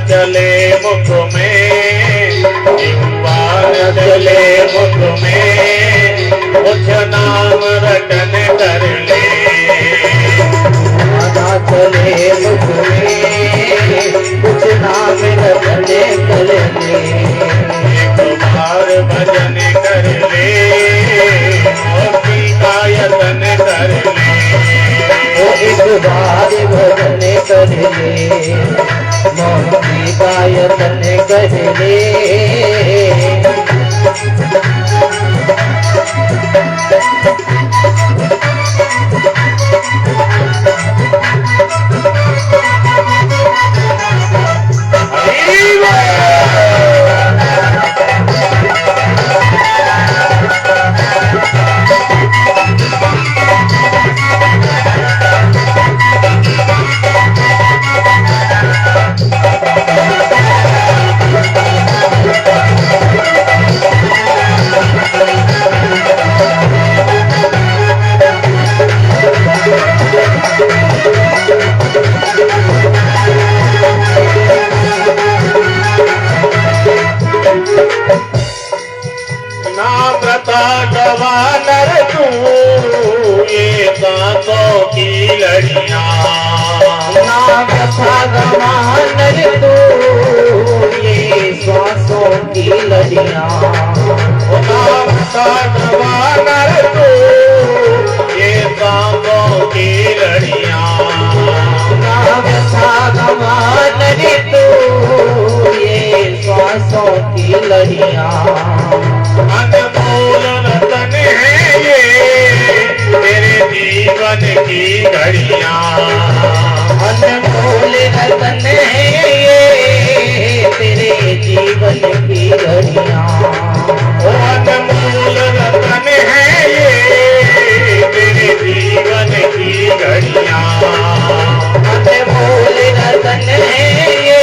चले मुख में, चले मुख में, कुछ नाम रटन कर ले। चले मुख में, कुछ नाम रटन कर ले। एक बार भजन कर ले, मोती का यतन कर ले। एक बार भजन कर ले, मोती का यतन कर ले। गवानर तू ये सांसों की लड़ियां, नाम था गवानर तू ये सांसों की लड़ियां। नाम था गवानर तू ये सांसों की लड़ियां, नाम था गवानर तू ये सांसों की लड़ियां। अनमोल रतन है ये तेरे जीवन की घड़ियां, अनमोल रतन है ये तेरे जीवन की घड़ियां। अनमोल रतन है ये तेरे जीवन की घड़ियां, अनमोल रतन है ये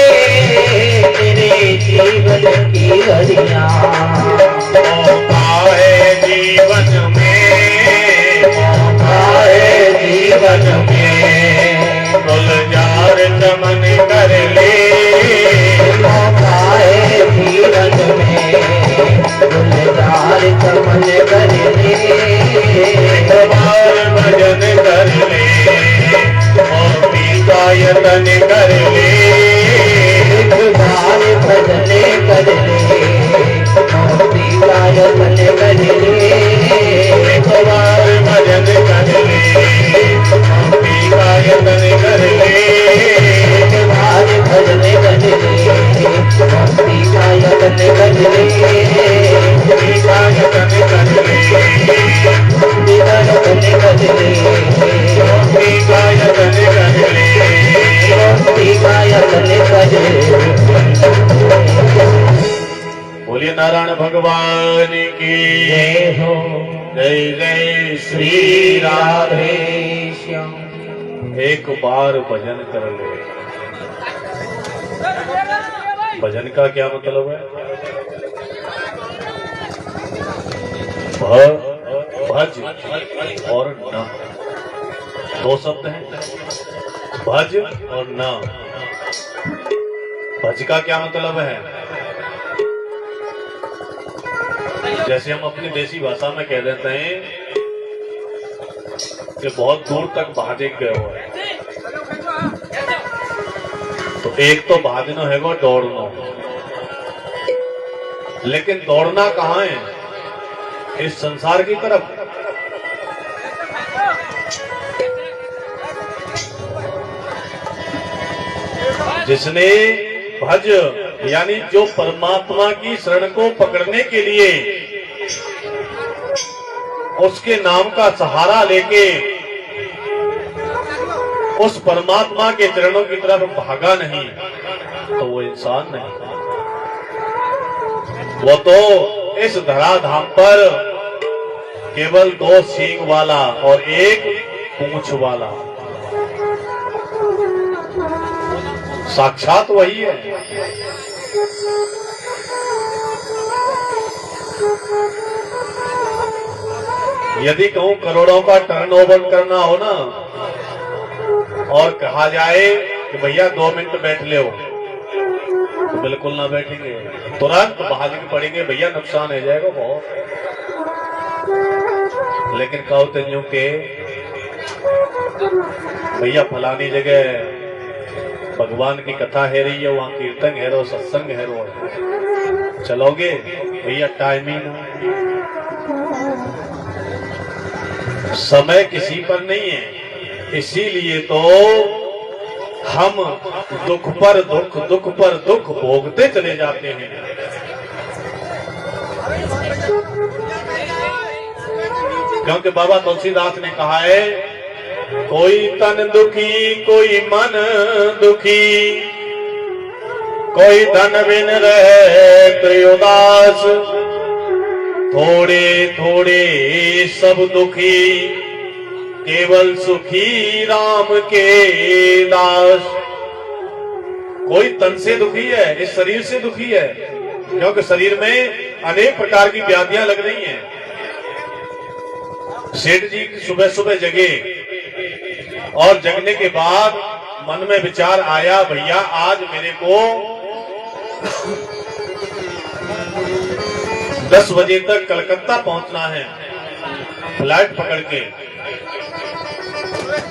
तेरे जीवन की घड़ियां। जीवन में, जीवन में गुलजार चमन कर ले। जीवन में गुलजार चमन कर ले। एक बार भजन कर ले, मोती का यतन कर ले। एक बार भजन कर ले, मोती का यतन कर ले। एक बार भजन कर ले, मोती का यतन कर ले। एक बार भजन कर ले, मोती का यतन कर ले। मोती का यतन कर ले, मोती का यतन कर ले। मोती का यतन कर ले, मोती का यतन कर ले। बोलिए नारायण भगवान की जय हो। जय जय श्री राधे श्याम। एक बार भजन कर ले। भजन का क्या मतलब है? भज और न, दो शब्द हैं, भज और न। भज का क्या मतलब है? जैसे हम अपनी देसी भाषा में कह देते हैं कि बहुत दूर तक भाजिक गए हुए हैं, तो एक तो भाजनो है वो दौड़ना, लेकिन दौड़ना कहाँ है? इस संसार की तरफ। जिसने भज यानी जो परमात्मा की शरण को पकड़ने के लिए उसके नाम का सहारा लेके उस परमात्मा के चरणों की तरफ भागा नहीं, तो वो इंसान नहीं। वो तो इस धराधाम पर केवल दो सींग वाला और एक पूंछ वाला साक्षात वही है। यदि कहूं करोड़ों का टर्नओवर करना हो ना, और कहा जाए कि भैया 2 मिनट बैठ ले हो, तो बिल्कुल ना बैठेंगे, तुरंत भागने पड़ेंगे, भैया नुकसान हो जाएगा बहुत। लेकिन कहो तेजों के भैया फलानी जगह भगवान की कथा है रही है, वहां कीर्तन है रो, सत्संग है रो, चलोगे? भैया टाइम ही ना, समय किसी पर नहीं है। इसीलिए तो हम दुख पर दुख, दुख पर दुख भोगते चले जाते हैं। क्योंकि बाबा तुलसीदास ने कहा है, कोई तन दुखी कोई मन दुखी, कोई धन बिन रहे त्रयोदास, थोड़े थोड़े सब दुखी, केवल सुखी राम के दास। कोई तन से दुखी है, इस शरीर से दुखी है, क्योंकि शरीर में अनेक प्रकार की व्याधियां लग रही हैं। सेठ जी सुबह सुबह जगे और जगने के बाद मन में विचार आया, भैया आज मेरे को 10 बजे तक कलकत्ता पहुंचना है फ्लाइट पकड़ के,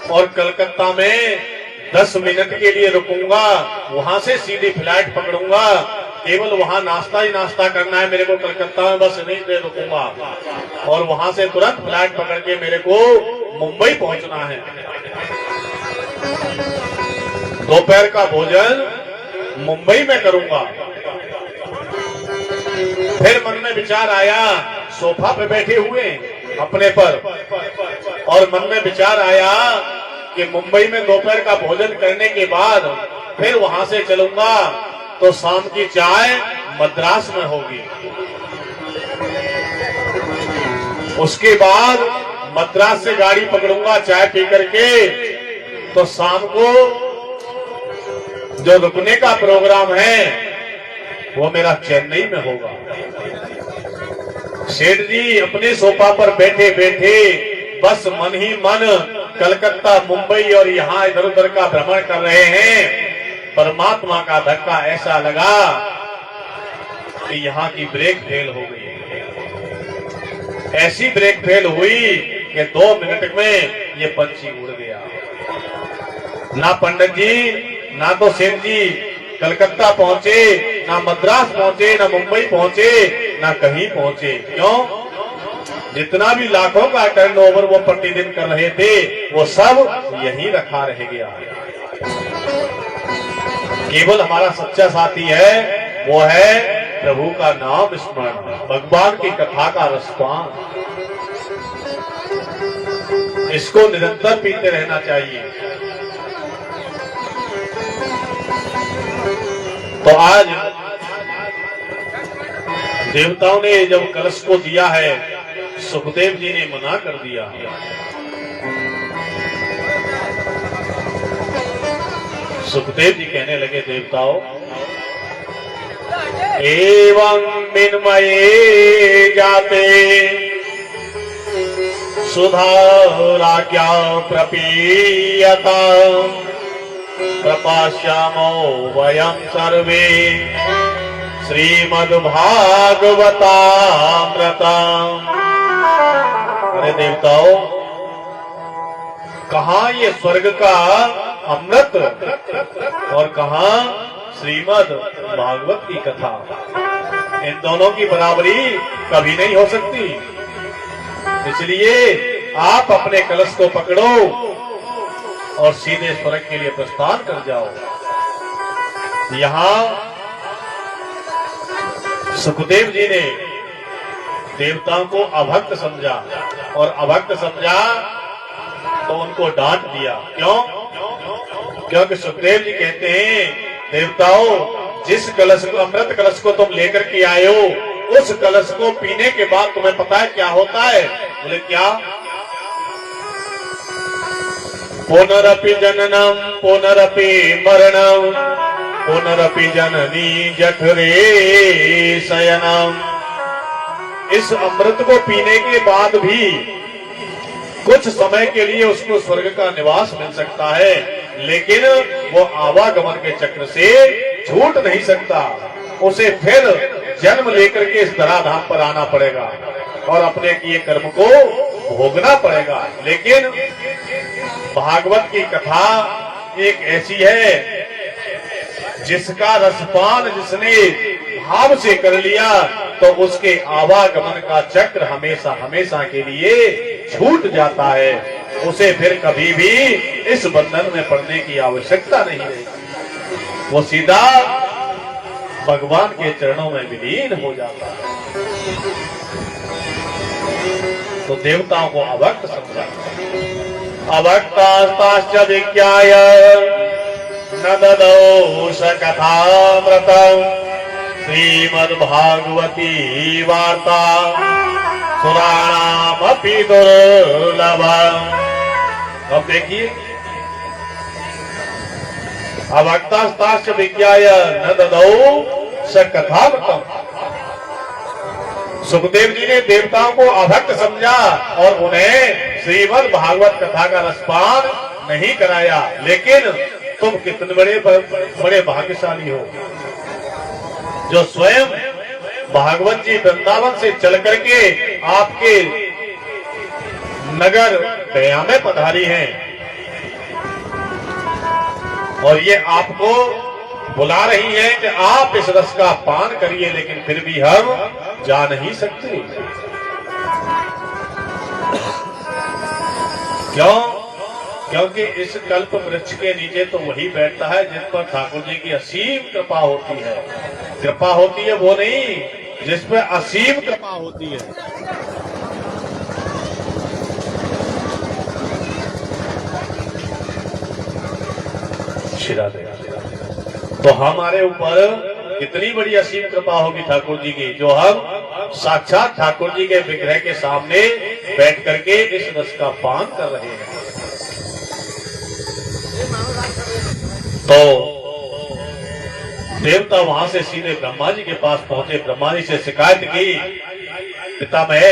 और कलकत्ता में 10 मिनट के लिए रुकूंगा, वहां से सीधी फ्लाइट पकड़ूंगा, केवल वहां नाश्ता ही नाश्ता करना है मेरे को, कलकत्ता में बस नहीं से रुकूंगा, और वहां से तुरंत फ्लाइट पकड़ के मेरे को मुंबई पहुंचना है। दोपहर का भोजन मुंबई में करूंगा। फिर मन में विचार आया, सोफा पे बैठे हुए अपने पर, और मन में विचार आया कि मुंबई में दोपहर का भोजन करने के बाद फिर वहां से चलूंगा तो शाम की चाय मद्रास में होगी, उसके बाद मद्रास से गाड़ी पकड़ूंगा चाय पी करके, तो शाम को जो रुकने का प्रोग्राम है वो मेरा चेन्नई में होगा। सेठ जी अपने सोफा पर बैठे बैठे बस मन ही मन कलकत्ता, मुंबई और यहाँ इधर उधर का भ्रमण कर रहे हैं। परमात्मा का धक्का ऐसा लगा कि यहाँ की ब्रेक फेल हो गई। ऐसी ब्रेक फेल हुई कि 2 मिनट में ये पंछी उड़ गया। ना पंडित जी ना तो सेठ जी कलकत्ता पहुंचे, ना मद्रास पहुंचे, ना मुंबई पहुंचे, ना कहीं पहुंचे। क्यों? जितना भी लाखों का टर्नओवर वो प्रतिदिन कर रहे थे वो सब यहीं रखा रह गया। केवल हमारा सच्चा साथी है वो है प्रभु का नाम स्मरण, भगवान की कथा का रसपान। इसको निरंतर पीते रहना चाहिए। तो आज देवताओं ने जब कलश को दिया है, सुखदेव जी ने मना कर दिया। सुखदेव जी कहने लगे, देवताओं एवं मिन्मये जाते सुधाराज्ञा प्रपीयता प्रपाश्यामो वयं सर्वे श्रीमद्भागवतामृतम्। अरे देवताओं, कहाँ ये स्वर्ग का अमृत और कहाँ श्रीमद् भागवत की कथा। इन दोनों की बराबरी कभी नहीं हो सकती। इसलिए आप अपने कलश को पकड़ो और सीधे स्वर्ग के लिए प्रस्थान कर जाओ। यहां सुखदेव जी ने देवताओं को अभक्त समझा और अभक्त समझा तो उनको डांट दिया। क्यों? क्योंकि सुखदेव जी कहते हैं, देवताओं, जिस कलश को, अमृत कलश को तुम लेकर के आए हो, उस कलश को पीने के बाद तुम्हें पता है क्या होता है? बोले क्या? पुनरपि जननम पुनरपि मरणम पुनरपि जननी जठरे शयनम। इस अमृत को पीने के बाद भी कुछ समय के लिए उसको स्वर्ग का निवास मिल सकता है, लेकिन वो आवागमन के चक्र से छूट नहीं सकता। उसे फिर जन्म लेकर के इस धराधाम पर आना पड़ेगा और अपने किए कर्म को भोगना पड़ेगा। लेकिन भागवत की कथा एक ऐसी है जिसका रसपान जिसने भाव से कर लिया तो उसके आवागमन का चक्र हमेशा हमेशा के लिए छूट जाता है। उसे फिर कभी भी इस बंधन में पड़ने की आवश्यकता नहीं रहेगी। वो सीधा भगवान के चरणों में विलीन हो जाता है। तो देवताओं को अभक्त समझा। अभक्तास्ताश्च विज्ञाय न ददौ सकथामृतम् श्रीमद्भागवती वार्ता पुराणामपि दुर्लभम्। अब देखिए, अभक्तास्ताश्च विज्ञाय न ददौ सकथामृतम्। सुखदेव जी ने देवताओं को अभक्त समझा और उन्हें श्रीमद् भागवत कथा का रसपान नहीं कराया। लेकिन तुम कितने बड़े भाग्यशाली हो जो स्वयं भागवत जी वृंदावन से चल करके आपके नगर गया में पधारी हैं और ये आपको बुला रही हैं कि आप इस रस का पान करिए, लेकिन फिर भी हम जा नहीं सकते। क्यों? क्योंकि इस कल्प वृक्ष के नीचे तो वही बैठता है जिस पर ठाकुर जी की असीम कृपा होती है। कृपा होती है वो नहीं जिस पर असीम कृपा होती है। तो हमारे ऊपर कितनी बड़ी असीम कृपा होगी ठाकुर जी की, जो हम साक्षात ठाकुर जी के विग्रह के सामने बैठ करके इस रस का पान कर रहे हैं। तो देवता वहां से सीधे ब्रह्मा जी के पास पहुंचे। ब्रह्मा जी से शिकायत की, पितामह।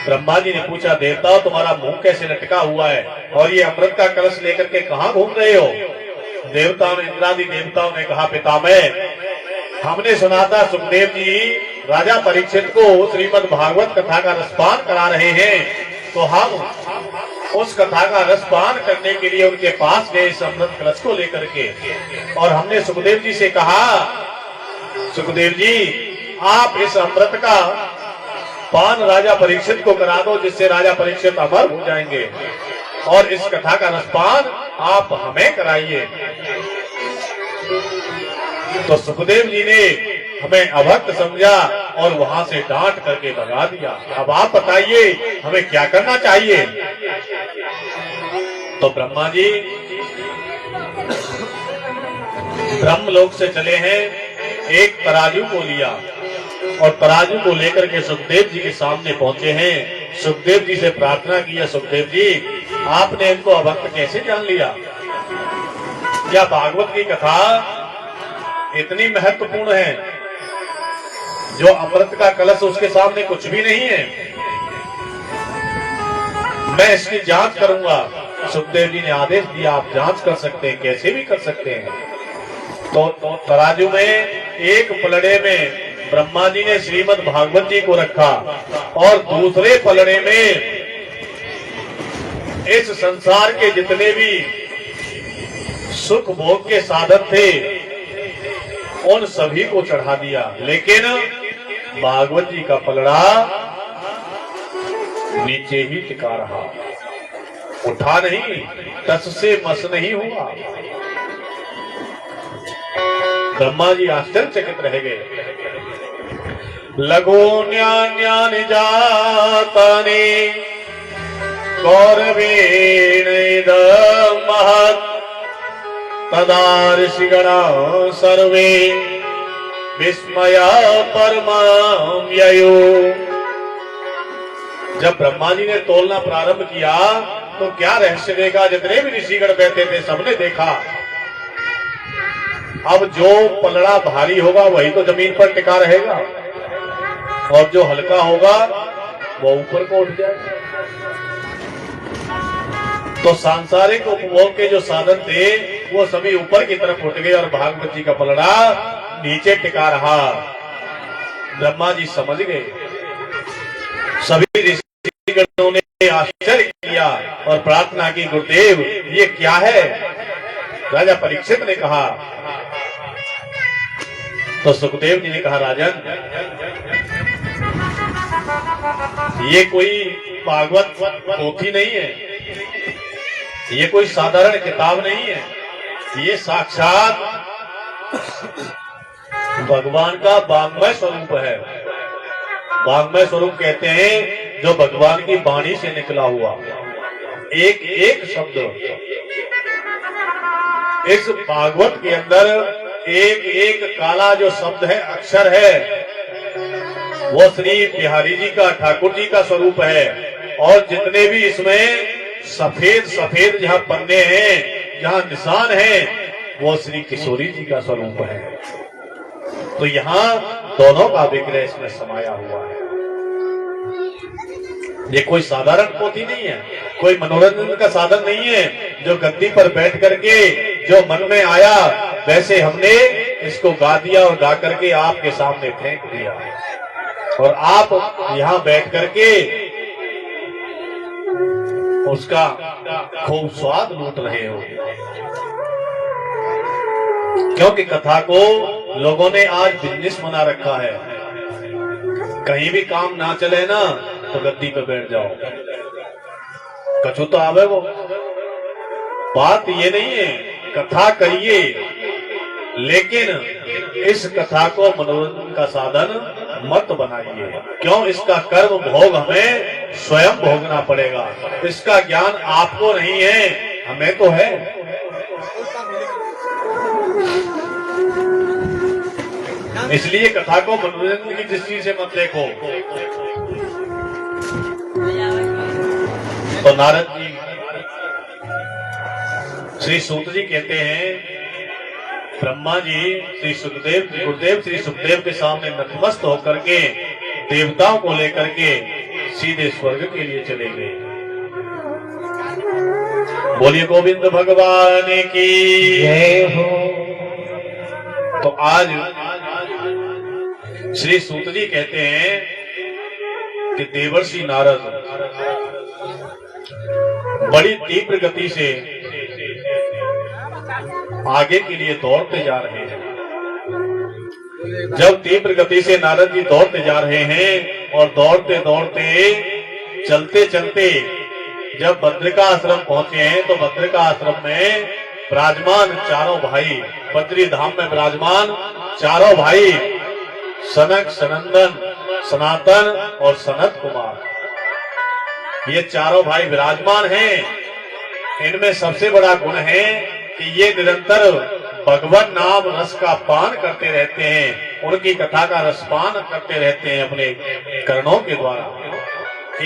ब्रह्मा जी ने पूछा, देवता तुम्हारा मुंह कैसे लटका हुआ है और ये अमृत का कलश लेकर के कहाँ घूम रहे हो? देवताओं ने, इंद्रादि देवताओं ने कहा, पितामह, हमने सुना था सुखदेव जी राजा परीक्षित को श्रीमद् भागवत कथा का रसपान करा रहे हैं, तो हम उस कथा का रसपान करने के लिए उनके पास गए इस अमृत कलश को लेकर के। और हमने सुखदेव जी से कहा, सुखदेव जी आप इस अमृत का पान राजा परीक्षित को करा दो, जिससे राजा परीक्षित अमर हो जाएंगे, और इस कथा का रसपान आप हमें कराइए। तो सुखदेव जी ने हमें अभक्त समझा और वहां से डांट करके भगा दिया। अब आप बताइए हमें क्या करना चाहिए? तो ब्रह्मा जी ब्रह्मलोक से चले हैं, एक तराजू को लिया और तराजू को लेकर के सुखदेव जी के सामने पहुंचे हैं। सुखदेव जी से प्रार्थना की है, सुखदेव जी आपने इनको अभक्त कैसे जान लिया? क्या भागवत की कथा इतनी महत्वपूर्ण है जो अमृत का कलश उसके सामने कुछ भी नहीं है? मैं इसकी जांच करूंगा। सुखदेव जी ने आदेश दिया, आप जांच कर सकते हैं, कैसे भी कर सकते हैं। तो तराजू में एक पलड़े में ब्रह्मा जी ने श्रीमद् भागवत जी को रखा और दूसरे पलड़े में इस संसार के जितने भी सुख भोग के साधन थे उन सभी को चढ़ा दिया। लेकिन भागवत जी का पलड़ा नीचे ही टिका रहा, उठा नहीं, टस से मस नहीं हुआ। ब्रह्मा जी आश्चर्यचकित रह गए। लघु न्यान जातानि गौरवेण महत् तदा ऋषिगणा सर्वे विस्मया परमां ययो। जब ब्रह्मा जी ने तोलना प्रारंभ किया तो क्या रहस्य देखा। जितने भी ऋषिगण बैठे थे सबने देखा, अब जो पलड़ा भारी होगा वही तो जमीन पर टिका रहेगा और जो हल्का होगा वो ऊपर को उठ जाएगा। तो सांसारिक उपभोग के जो साधन थे वो सभी ऊपर की तरफ उठ गए और भागवत जी का पलड़ा नीचे टिका रहा। ब्रह्मा जी समझ गए। सभी ऋषिगणों ने आश्चर्य किया और प्रार्थना की, गुरुदेव ये क्या है। राजा परीक्षित ने कहा, तो सुखदेव जी ने कहा, राजन ये कोई भागवत पोथी नहीं है, ये कोई साधारण किताब नहीं है, ये साक्षात भगवान का वाङ्मय स्वरूप है। वाङ्मय स्वरूप कहते हैं जो भगवान की वाणी से निकला हुआ एक एक शब्द। इस भागवत के अंदर एक एक काला जो शब्द है, अक्षर है, वो श्री बिहारी जी का, ठाकुर जी का स्वरूप है। और जितने भी इसमें सफेद सफेद जहाँ पन्ने हैं, जहाँ निशान है, वो श्री किशोरी जी का स्वरूप है। तो यहाँ दोनों का विग्रह इसमें समाया हुआ है। ये कोई साधारण पोथी नहीं है, कोई मनोरंजन का साधन नहीं है जो गद्दी पर बैठ करके जो मन में आया वैसे हमने इसको गा दिया और गा करके आपके सामने फेंक दिया और आप यहाँ बैठ करके उसका खूब स्वाद लूट रहे हो। क्योंकि कथा को लोगों ने आज बिजनेस बना रखा है। कहीं भी काम ना चले ना तो गद्दी पे बैठ जाओ, कछु तो आवे वो। बात ये नहीं है, कथा करिए, लेकिन इस कथा को मनोरंजन का साधन मत बनाइए। क्यों? इसका कर्म भोग हमें स्वयं भोगना पड़ेगा। इसका ज्ञान आपको नहीं है, हमें तो है। इसलिए कथा को मनोरंजन की दृष्टि से मत देखो। तो नारद जी, श्री सूत जी कहते हैं, ब्रह्मा जी श्री सुखदेव, गुरुदेव श्री सुखदेव के सामने नतमस्त होकर के देवताओं को लेकर के सीधे स्वर्ग के लिए चले गए। बोलिए गोविंद भगवान की जय हो। तो आज श्री सूत जी कहते हैं कि देवर्षि नारद बड़ी तीव्र गति से आगे के लिए दौड़ते जा रहे हैं। जब तीव्र गति से नारद जी दौड़ते जा रहे हैं और दौड़ते दौड़ते चलते चलते जब बद्रिका आश्रम पहुंचे हैं तो बद्रिका आश्रम में विराजमान चारों भाई, बद्री धाम में विराजमान चारों भाई, सनक, सनंदन, सनातन और सनत कुमार, ये चारों भाई विराजमान हैं। इनमें सबसे बड़ा गुण है कि ये निरंतर भगवान नाम रस का पान करते रहते हैं, उनकी कथा का रसपान करते रहते हैं अपने कर्णों के द्वारा।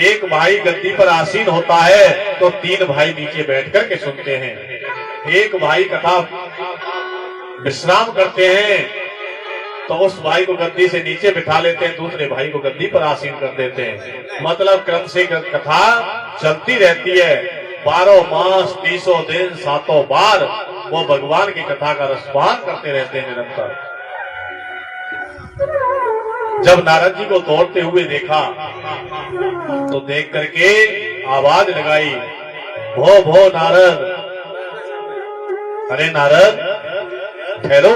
एक भाई गद्दी पर आसीन होता है तो तीन भाई नीचे बैठ कर के सुनते हैं। एक भाई कथा विश्राम करते हैं तो उस भाई को गद्दी से नीचे बिठा लेते हैं, दूसरे भाई को गद्दी पर आसीन कर देते हैं। मतलब क्रम से कथा चलती रहती है। 12 मास 30 दिन 7 बार वो भगवान की कथा का रसपान करते रहते हैं निरंतर। जब नारद जी को दौड़ते हुए देखा तो देख करके आवाज लगाई, भो भो नारद, अरे नारद ठहरो,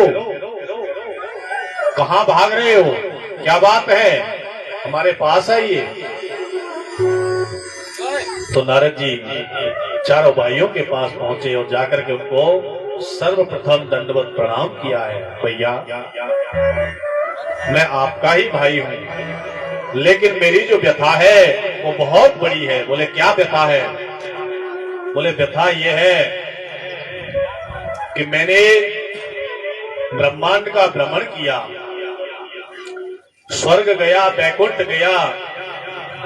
कहां भाग रहे हो, क्या बात है, हमारे पास आइए। तो नारद जी चारों भाइयों के पास पहुंचे और जाकर के उनको सर्वप्रथम दंडवत प्रणाम किया है। भैया मैं आपका ही भाई हूं, लेकिन मेरी जो व्यथा है वो बहुत बड़ी है। बोले क्या व्यथा है? बोले व्यथा ये है कि मैंने ब्रह्मांड का भ्रमण किया, स्वर्ग गया, बैकुंठ गया,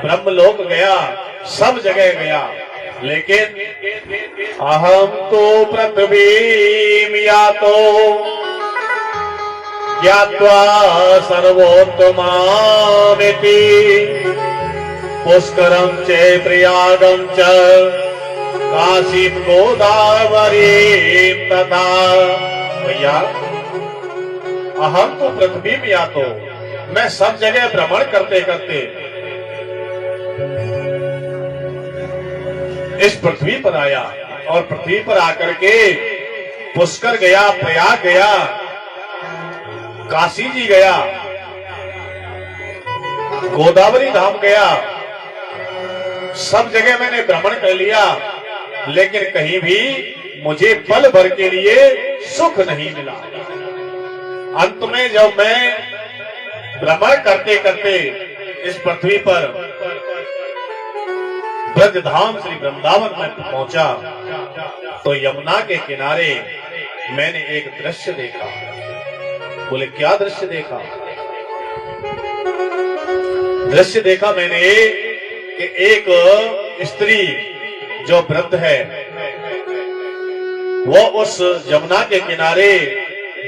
ब्रह्मलोक गया, सब जगह गया, लेकिन अहम तो पृथ्वी यातो ज्ञात्वा सर्वोत्तमामिति पुष्करम च प्रयागम च काशीम गोदावरी तथा। भैया अहम तो पृथ्वी में या तो मैं सब जगह भ्रमण करते करते इस पृथ्वी पर आया और पृथ्वी पर आकर के पुष्कर गया, प्रयाग गया, काशी जी गया, गोदावरी धाम गया, सब जगह मैंने भ्रमण कर लिया, लेकिन कहीं भी मुझे पल भर के लिए सुख नहीं मिला। अंत में जब मैं भ्रमण करते करते इस पृथ्वी पर ब्रजधाम श्री वृंदावन में पहुंचा तो यमुना के किनारे मैंने एक दृश्य देखा। बोले क्या दृश्य देखा? दृश्य देखा मैंने कि एक स्त्री जो वृद्ध है वो उस यमुना के किनारे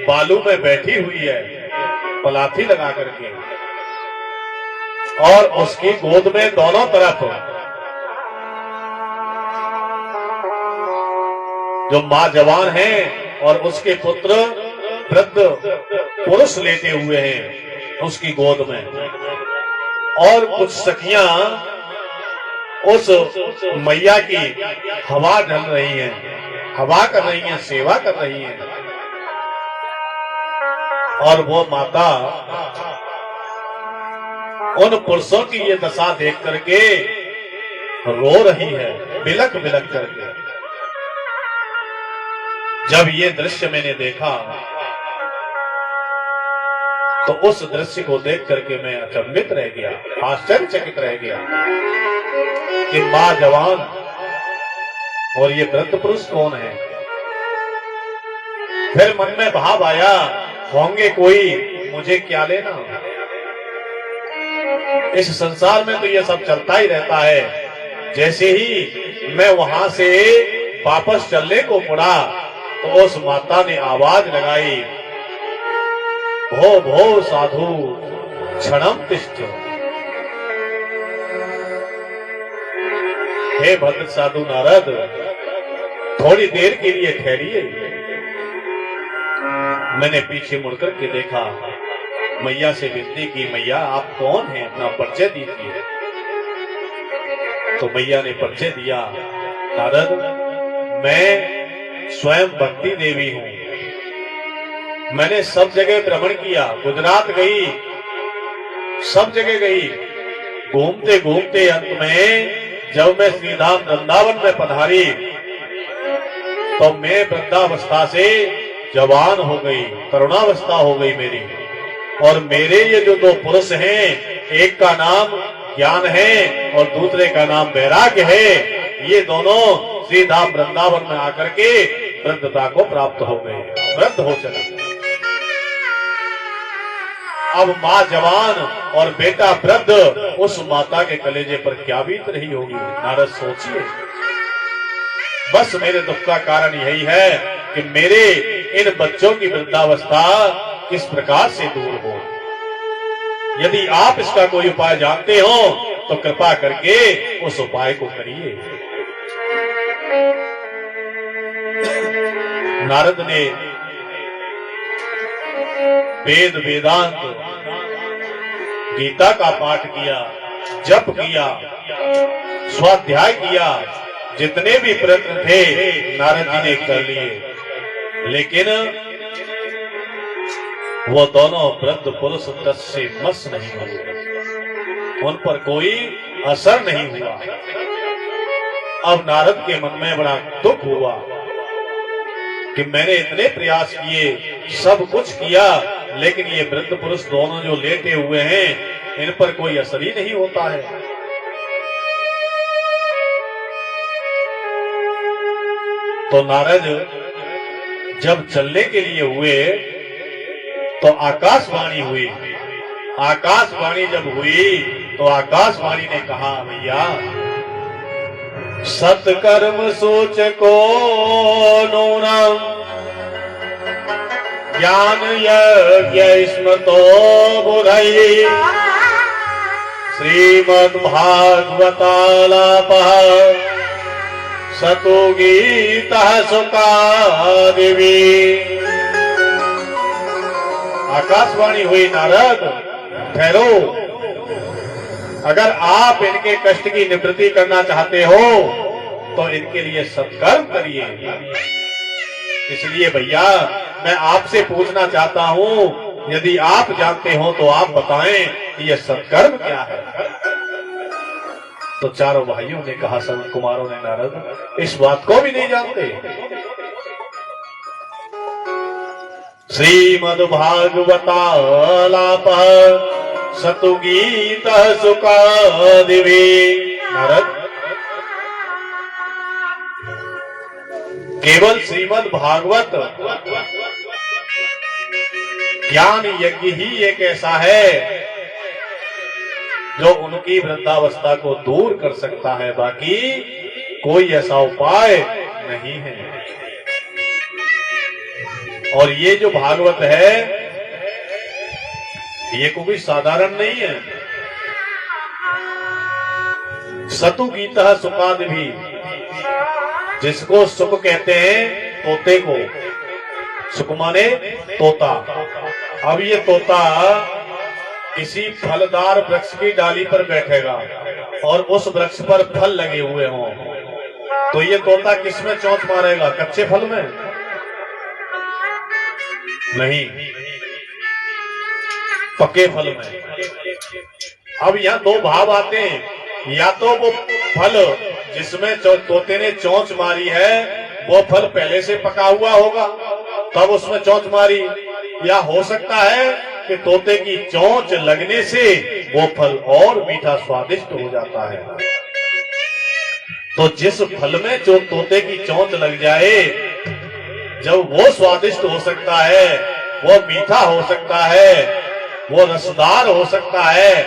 बालू में बैठी हुई है, पलाथी लगा करके, और उसकी गोद में दोनों तरफ जो मां जवान है और उसके पुत्र वृद्ध पुरुष लेटे हुए हैं उसकी गोद में, और कुछ सखियां उस मैया की हवा ढल रही हैं, हवा कर रही हैं, सेवा कर रही हैं। और वो माता उन पुरुषों की ये दशा देख करके रो रही है, बिलक बिलक करके। जब ये दृश्य मैंने देखा तो उस दृश्य को देख करके मैं अचंभित रह गया, आश्चर्यचकित रह गया कि मां जवान और ये वृद्ध पुरुष कौन है। फिर मन में भाव आया, होंगे कोई, मुझे क्या लेना, इस संसार में तो ये सब चलता ही रहता है। जैसे ही मैं वहां से वापस चलने को मुड़ा तो उस माता ने आवाज लगाई, भो भो साधु क्षणम तिष्ठ। हे भद्र साधु नारद, थोड़ी देर के लिए ठहरिए। मैंने पीछे मुड़कर के देखा, मैया से विनती की, मैया आप कौन हैं, अपना परिचय दीजिए। तो मैया ने परिचय दिया, नारद मैं स्वयं भक्ति देवी हूं, मैंने सब जगह भ्रमण किया, गुजरात गई, सब जगह गई, घूमते घूमते अंत में जब मैं श्रीधाम वृंदावन में पधारी तो मैं वृद्धावस्था से जवान हो गई, तरुणावस्था हो गई मेरी। और मेरे ये जो दो पुरुष हैं, एक का नाम ज्ञान है और दूसरे का नाम वैराग्य है, ये दोनों श्रीधाम वृंदावन में आकर के वृद्धता को प्राप्त हो गए, वृद्ध हो चले। अब माँ जवान और बेटा वृद्ध, उस माता के कलेजे पर क्या बीत रही होगी, नारद सोचिए। बस मेरे दुख का कारण यही है कि मेरे इन बच्चों की वृद्धावस्था किस प्रकार से दूर हो। यदि आप इसका कोई उपाय जानते हो तो कृपा करके उस उपाय को करिए। नारद ने वेद वेदांत गीता का पाठ किया, जप किया, स्वाध्याय किया, जितने भी प्रयत्न थे नारद जी ने कर लिए, लेकिन वो दोनों वृद्ध पुरुष तस्य मस नहीं हुए, उन पर कोई असर नहीं हुआ। अब नारद के मन में बड़ा दुख हुआ कि मैंने इतने प्रयास किए, सब कुछ किया, लेकिन ये वृद्ध पुरुष दोनों जो लेटे हुए हैं इन पर कोई असर ही नहीं होता है। तो नारद जब चलने के लिए हुए तो आकाशवाणी हुई। आकाशवाणी जब हुई तो आकाशवाणी ने कहा, भैया सत्कर्म सोच को नूनम ज्ञान यज्ञ स्मृतो बुधई श्रीमद् भागवतालापः सतो गीतः सुकादिवी। आकाशवाणी हुई, नारद ठहरो, अगर आप इनके कष्ट की निवृत्ति करना चाहते हो तो इनके लिए सत्कर्म करिए। इसलिए भैया मैं आपसे पूछना चाहता हूं, यदि आप जानते हो तो आप बताएं कि यह सत्कर्म क्या है। तो चारों भाइयों ने कहा, सनत कुमारों ने, नारद इस बात को भी नहीं जानते। श्रीमद् भागवतालापः सतुगीतः सुकादिवी। नारद केवल श्रीमद् भागवत ज्ञान यज्ञ ही एक ऐसा है जो उनकी वृद्धावस्था को दूर कर सकता है, बाकी कोई ऐसा उपाय नहीं है। और ये जो भागवत है ये कोई साधारण नहीं है। सतु गीता सुकाद भी, जिसको सुख कहते हैं तोते को, सुख माने तोता। अब ये तोता किसी फलदार वृक्ष की डाली पर बैठेगा और उस वृक्ष पर फल लगे हुए हों, तो ये तोता किस में चोंच मारेगा? कच्चे फल में नहीं, पके फल में। अब यहाँ दो भाव आते हैं, या तो वो फल जिसमें तोते ने चोंच मारी है वो फल पहले से पका हुआ होगा तब उसमें चोंच मारी, या हो सकता है कि तोते की चोंच लगने से वो फल और मीठा स्वादिष्ट हो जाता है। तो जिस फल में जो तोते की चोंच लग जाए, जब वो स्वादिष्ट हो सकता है, वो मीठा हो सकता है, वो रसदार हो सकता है,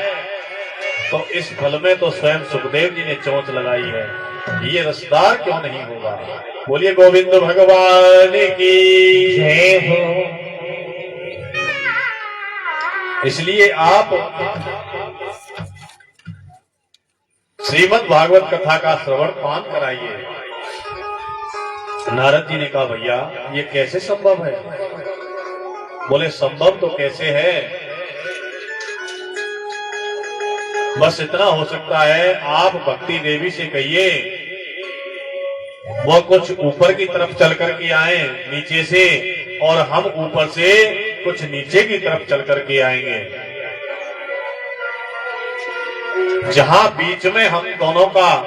तो इस फल में तो स्वयं सुखदेव जी ने चोंच लगाई है, ये रसदार क्यों नहीं होगा? बोलिए गोविंद भगवान की जय हो। इसलिए आप श्रीमद् भागवत कथा का श्रवण पान कराइए। नारद जी ने कहा, भैया ये कैसे संभव है? बोले संभव तो कैसे है, बस इतना हो सकता है, आप भक्ति देवी से कहिए वो कुछ ऊपर की तरफ चल करके आए नीचे से, और हम ऊपर से कुछ नीचे की तरफ चल करके आएंगे। जहां बीच में हम दोनों का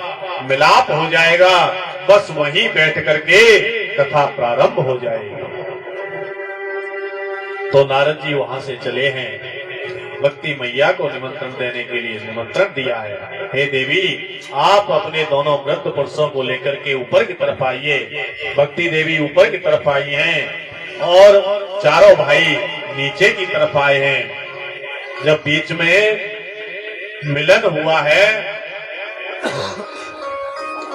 मिलाप हो जाएगा, बस वहीं बैठ करके कथा प्रारंभ हो जाएगी। तो नारद जी वहां से चले हैं, भक्ति मैया को निमंत्रण देने के लिए निमंत्रण दिया है। हे देवी, आप अपने दोनों वृद्ध पुरुषों को लेकर के ऊपर की तरफ आइए। भक्ति देवी ऊपर की तरफ आई हैं और चारों भाई नीचे की तरफ आए हैं। जब बीच में मिलन हुआ है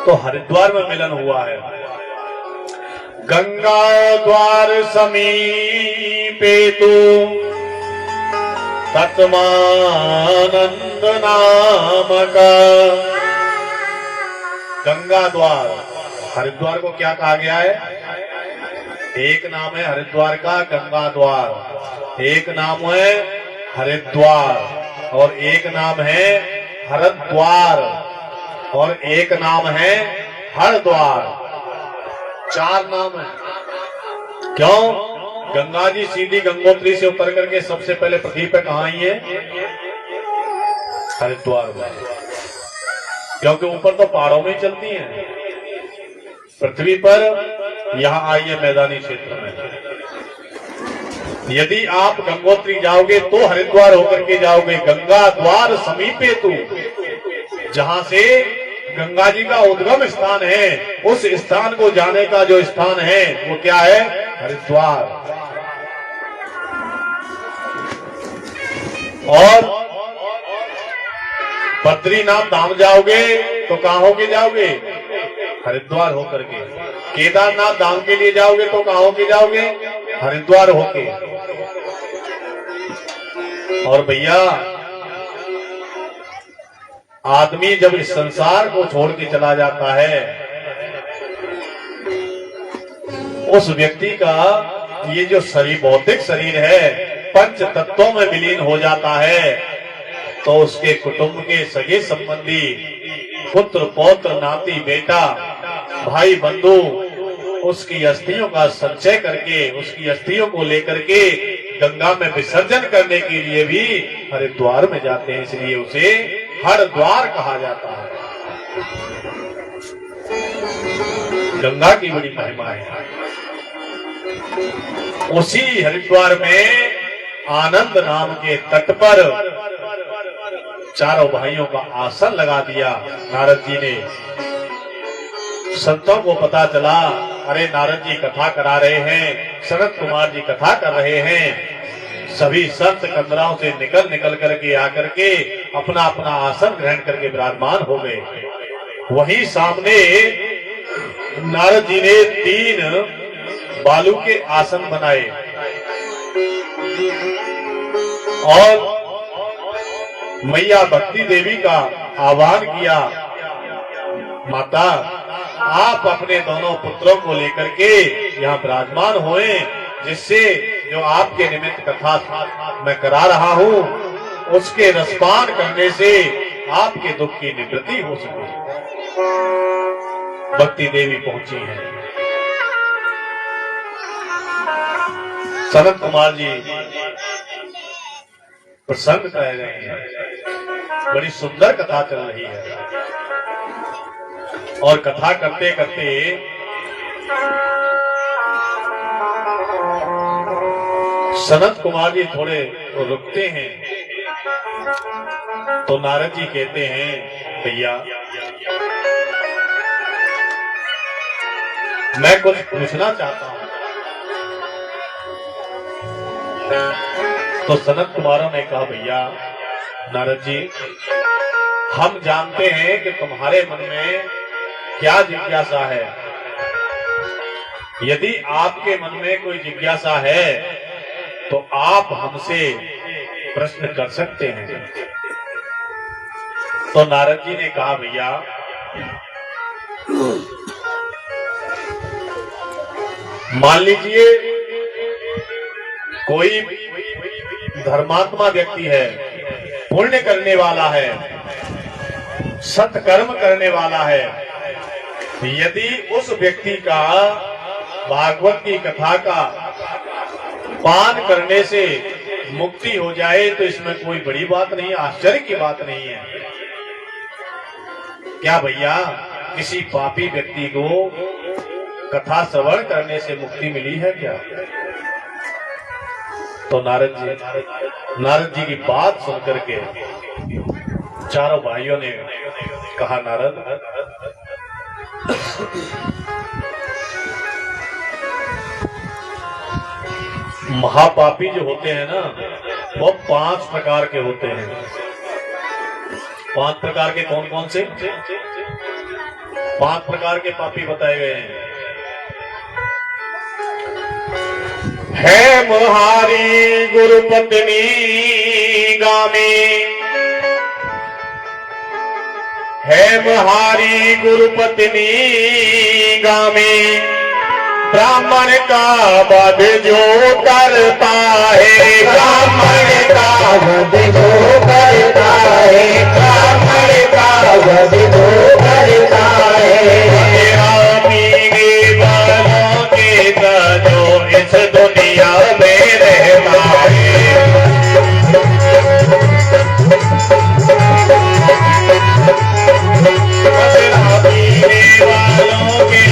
तो हरिद्वार में मिलन हुआ है। गंगा द्वार समीप समीपे तू तत्मानंद नाम का। गंगा द्वार, हरिद्वार को क्या कहा गया है? एक नाम है हरिद्वार का गंगा द्वार, एक नाम है हरिद्वार, और एक नाम है हरद्वार, और एक नाम है हरद्वार। 4 नाम है। क्यों? गंगा जी सीधी गंगोत्री से उतर करके सबसे पहले पृथ्वी पे कहाँ आई है? हरिद्वार में। क्योंकि ऊपर तो पहाड़ों में चलती हैं, पृथ्वी पर यहां आई है मैदानी क्षेत्र में। यदि आप गंगोत्री जाओगे तो हरिद्वार होकर के जाओगे। गंगा द्वार समीपे तू, जहां से गंगा जी का उद्गम स्थान है, उस स्थान को जाने का जो स्थान है वो क्या है? हरिद्वार। और बद्रीनाथ धाम जाओगे तो कहां होके जाओगे? हरिद्वार होकर के। केदारनाथ धाम के लिए जाओगे तो कहां होके जाओगे? हरिद्वार होके। और भैया, आदमी जब इस संसार को छोड़ के चला जाता है, उस व्यक्ति का ये जो शरीर, भौतिक शरीर है, पंच तत्वों में विलीन हो जाता है, तो उसके कुटुंब के सगे संबंधी, पुत्र पौत्र नाती बेटा भाई बंधु उसकी अस्थियों का संचय करके, उसकी अस्थियों को लेकर के गंगा में विसर्जन करने के लिए भी हरिद्वार में जाते हैं। इसलिए उसे हरद्वार कहा जाता है। गंगा की बड़ी महिमा है। उसी हरिद्वार में आनंद नाम के तट पर चारों भाइयों का आसन लगा दिया नारद जी ने। संतों को पता चला, अरे नारद जी कथा करा रहे हैं, सनत कुमार जी कथा कर रहे हैं। सभी संत कंदराओं से निकल करके आकर के अपना अपना आसन ग्रहण करके विराजमान हो गए। वहीं सामने नारद जी ने 3 बालू के आसन बनाए और मैया भक्ति देवी का आह्वान किया, माता आप अपने दोनों पुत्रों को लेकर के यहाँ विराजमान होए, जिससे जो आपके निमित्त कथा मैं करा रहा हूँ उसके रसपान करने से आपके दुख की निवृत्ति हो सके। भक्ति देवी पहुंची है। सनत कुमार जी प्रसन्न कह रहे हैं। बड़ी सुंदर कथा चल रही है और कथा करते करते सनत कुमार जी थोड़े रुकते हैं तो नारद जी कहते हैं, भैया मैं कुछ पूछना चाहता हूं। तो सनत कुमारों ने कहा, भैया नारद जी, हम जानते हैं कि तुम्हारे मन में क्या जिज्ञासा है। यदि आपके मन में कोई जिज्ञासा है तो आप हमसे प्रश्न कर सकते हैं। तो नारद जी ने कहा, भैया मान लीजिए कोई धर्मात्मा व्यक्ति है, पुण्य करने वाला है, सत्कर्म करने वाला है। यदि उस व्यक्ति का भागवत की कथा का पान करने से मुक्ति हो जाए तो इसमें कोई बड़ी बात नहीं, आश्चर्य की बात नहीं है। क्या भैया किसी पापी व्यक्ति को कथा श्रवण करने से मुक्ति मिली है क्या? तो नारद जी की बात सुनकर के चारों भाइयों ने कहा, नारद महापापी जो होते हैं ना, वो 5 प्रकार के होते हैं। 5 प्रकार के कौन कौन से? 5 प्रकार के पापी बताए गए हैं। है मुहारी गुरु पत्नी गामी, है मुहारी गुरु पत्नी गामी, ब्राह्मण का वध जो करता है, ब्राह्मण का वध जो करता है, ब्राह्मण का वध जो करता है, तेरा पीने वालों के जो इस दुनिया में रहता है, तेरा पीने वालों के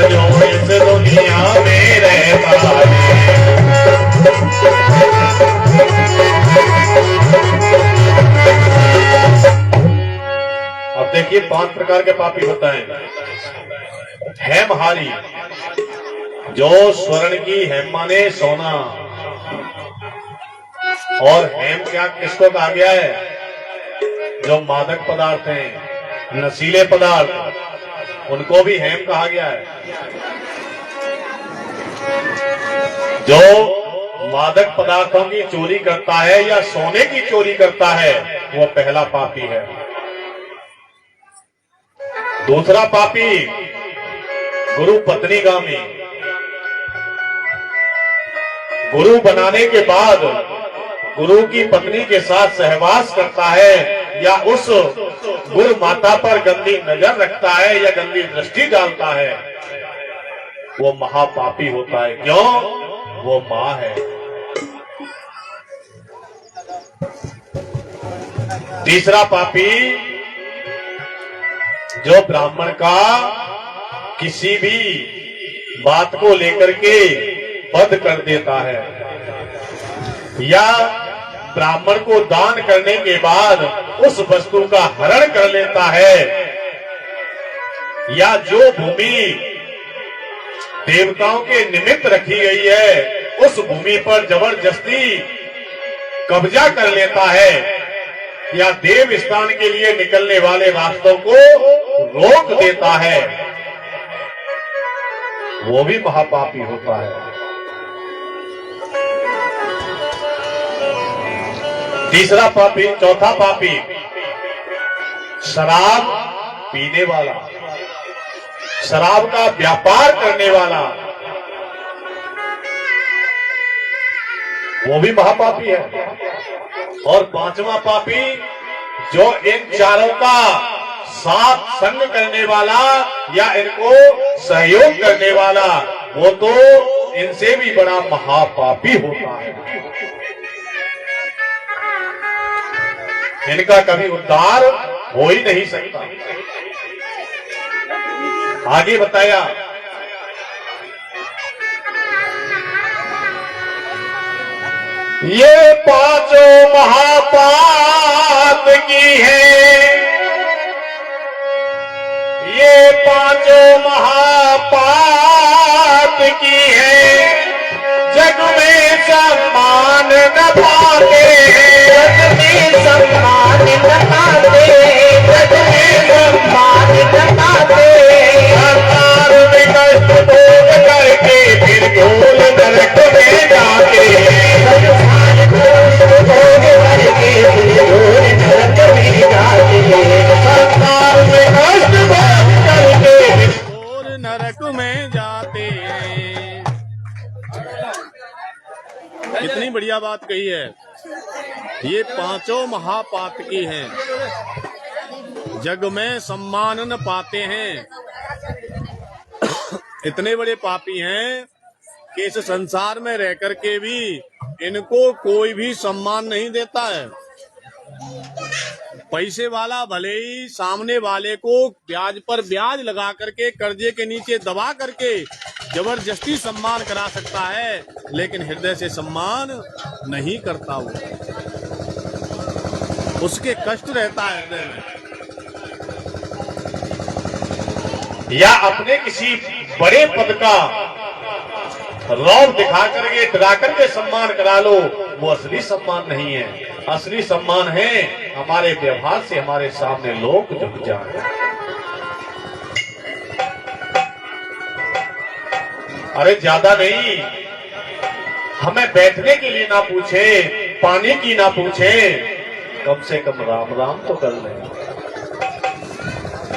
जो इस दुनिया में रहता है। अब देखिए 5 प्रकार के पापी होता है। हेमहारी, जो स्वर्ण की हेम माने सोना, और हेम क्या किसको कहा गया है? जो मादक पदार्थ हैं, नशीले पदार्थ, उनको भी हेम कहा गया है। जो मादक पदार्थों की चोरी करता है या सोने की चोरी करता है, वो पहला पापी है। दूसरा पापी गुरु पत्नीगामी, गुरु बनाने के बाद गुरु की पत्नी के साथ सहवास करता है या उस गुरु माता पर गंदी नजर रखता है या गंदी दृष्टि डालता है, वो महापापी होता है। क्यों? वो मां है। तीसरा पापी जो ब्राह्मण का किसी भी बात को लेकर के वध कर देता है, या ब्राह्मण को दान करने के बाद उस वस्तु का हरण कर लेता है, या जो भूमि देवताओं के निमित्त रखी गई है उस भूमि पर जबरदस्ती कब्जा कर लेता है, या देव स्थान के लिए निकलने वाले रास्तों को रोक देता है, वो भी महापापी होता है। तीसरा पापी, चौथा पापी शराब पीने वाला, शराब का व्यापार करने वाला, वो भी महापापी है। और पांचवा पापी जो इन चारों का साथ संग करने वाला या इनको सहयोग करने वाला, वो तो इनसे भी बड़ा महापापी होता है। इनका कभी उद्धार हो ही नहीं सकता। आगे बताया, ये पांचों महापाप की है, ये पांचों महापाप की है, जग में सम्मान न पाते हैं, जग में सम्मान न पाते, जग में सम्मान न पाते, संसार में कष्ट भोग करके फिर घोर नरक में जाते, संसार में भोग करके फिर घोर नरक में जाते, संसार में कष्ट भोग करके घोर नरक में जाते हैं। कितनी बढ़िया बात कही है। ये पांचों महापाप की हैं, जग में सम्मान न पाते हैं। इतने बड़े पापी हैं कि इस संसार में रह करके भी इनको कोई भी सम्मान नहीं देता है। पैसे वाला भले ही सामने वाले को ब्याज पर ब्याज लगा करके कर्जे के नीचे दबा करके जबरदस्ती सम्मान करा सकता है, लेकिन हृदय से सम्मान नहीं करता। वो उसके कष्ट रहता है हृदय में। या अपने किसी बड़े पद का रौब दिखा करके डरा करके सम्मान करा लो, वो असली सम्मान नहीं है। असली सम्मान है हमारे व्यवहार से हमारे सामने लोग झुक जाए। अरे ज्यादा नहीं, हमें बैठने के लिए ना पूछे, पानी की ना पूछे, कम से कम राम राम तो कर लें।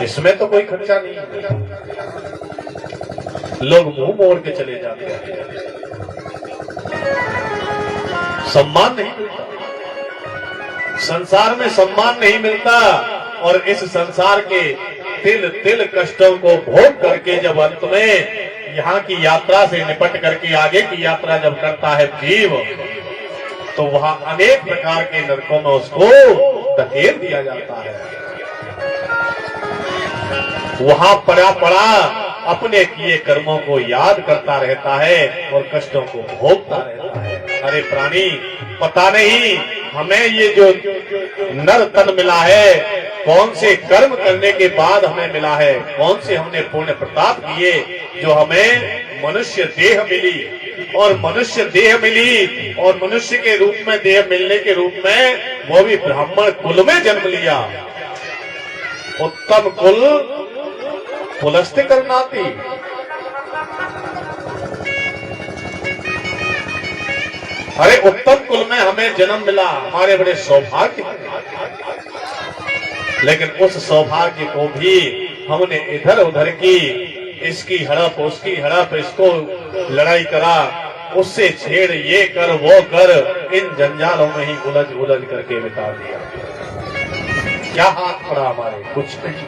इसमें तो कोई खर्चा नहीं है। लोग मुंह मोड़ के चले जाते हैं, सम्मान नहीं मिलता। संसार में सम्मान नहीं मिलता, और इस संसार के तिल तिल कष्टों को भोग करके जब अंत में यहाँ की यात्रा से निपट करके आगे की यात्रा जब करता है जीव, तो वहां अनेक प्रकार के नरकों में उसको धकेल दिया जाता है। वहां पड़ा पड़ा अपने किए कर्मों को याद करता रहता है और कष्टों को भोगता रहता है। अरे प्राणी, पता नहीं हमें ये जो नर तन मिला है, कौन से कर्म करने के बाद हमें मिला है, कौन से हमने पुण्य प्रताप किए जो हमें मनुष्य देह मिली, और मनुष्य देह मिली और मनुष्य के रूप में देह मिलने के रूप में वो भी ब्राह्मण कुल में जन्म लिया। उत्तम कुल पुलस्त करनाती। अरे उत्तम कुल में हमें जन्म मिला, हमारे बड़े सौभाग्य। लेकिन उस सौभाग्य को भी हमने इधर उधर की, इसकी हड़प उसकी हड़प, इसको लड़ाई करा, उससे छेड़, ये कर वो कर, इन जंजालों में ही उलझ उलझ करके बिता दिया। क्या हाथ पड़ा हमारे? कुछ नहीं।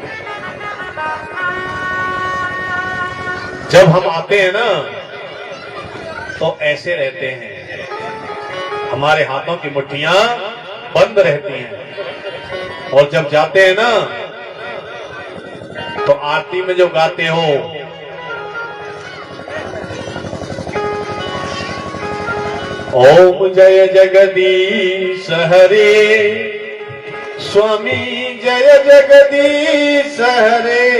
जब हम आते हैं ना तो ऐसे रहते हैं, हमारे हाथों की मुट्ठियां बंद रहती हैं, और जब जाते हैं ना तो आरती में जो गाते हो, ओम जय जगदीश हरे, स्वामी जय जगदीश हरे,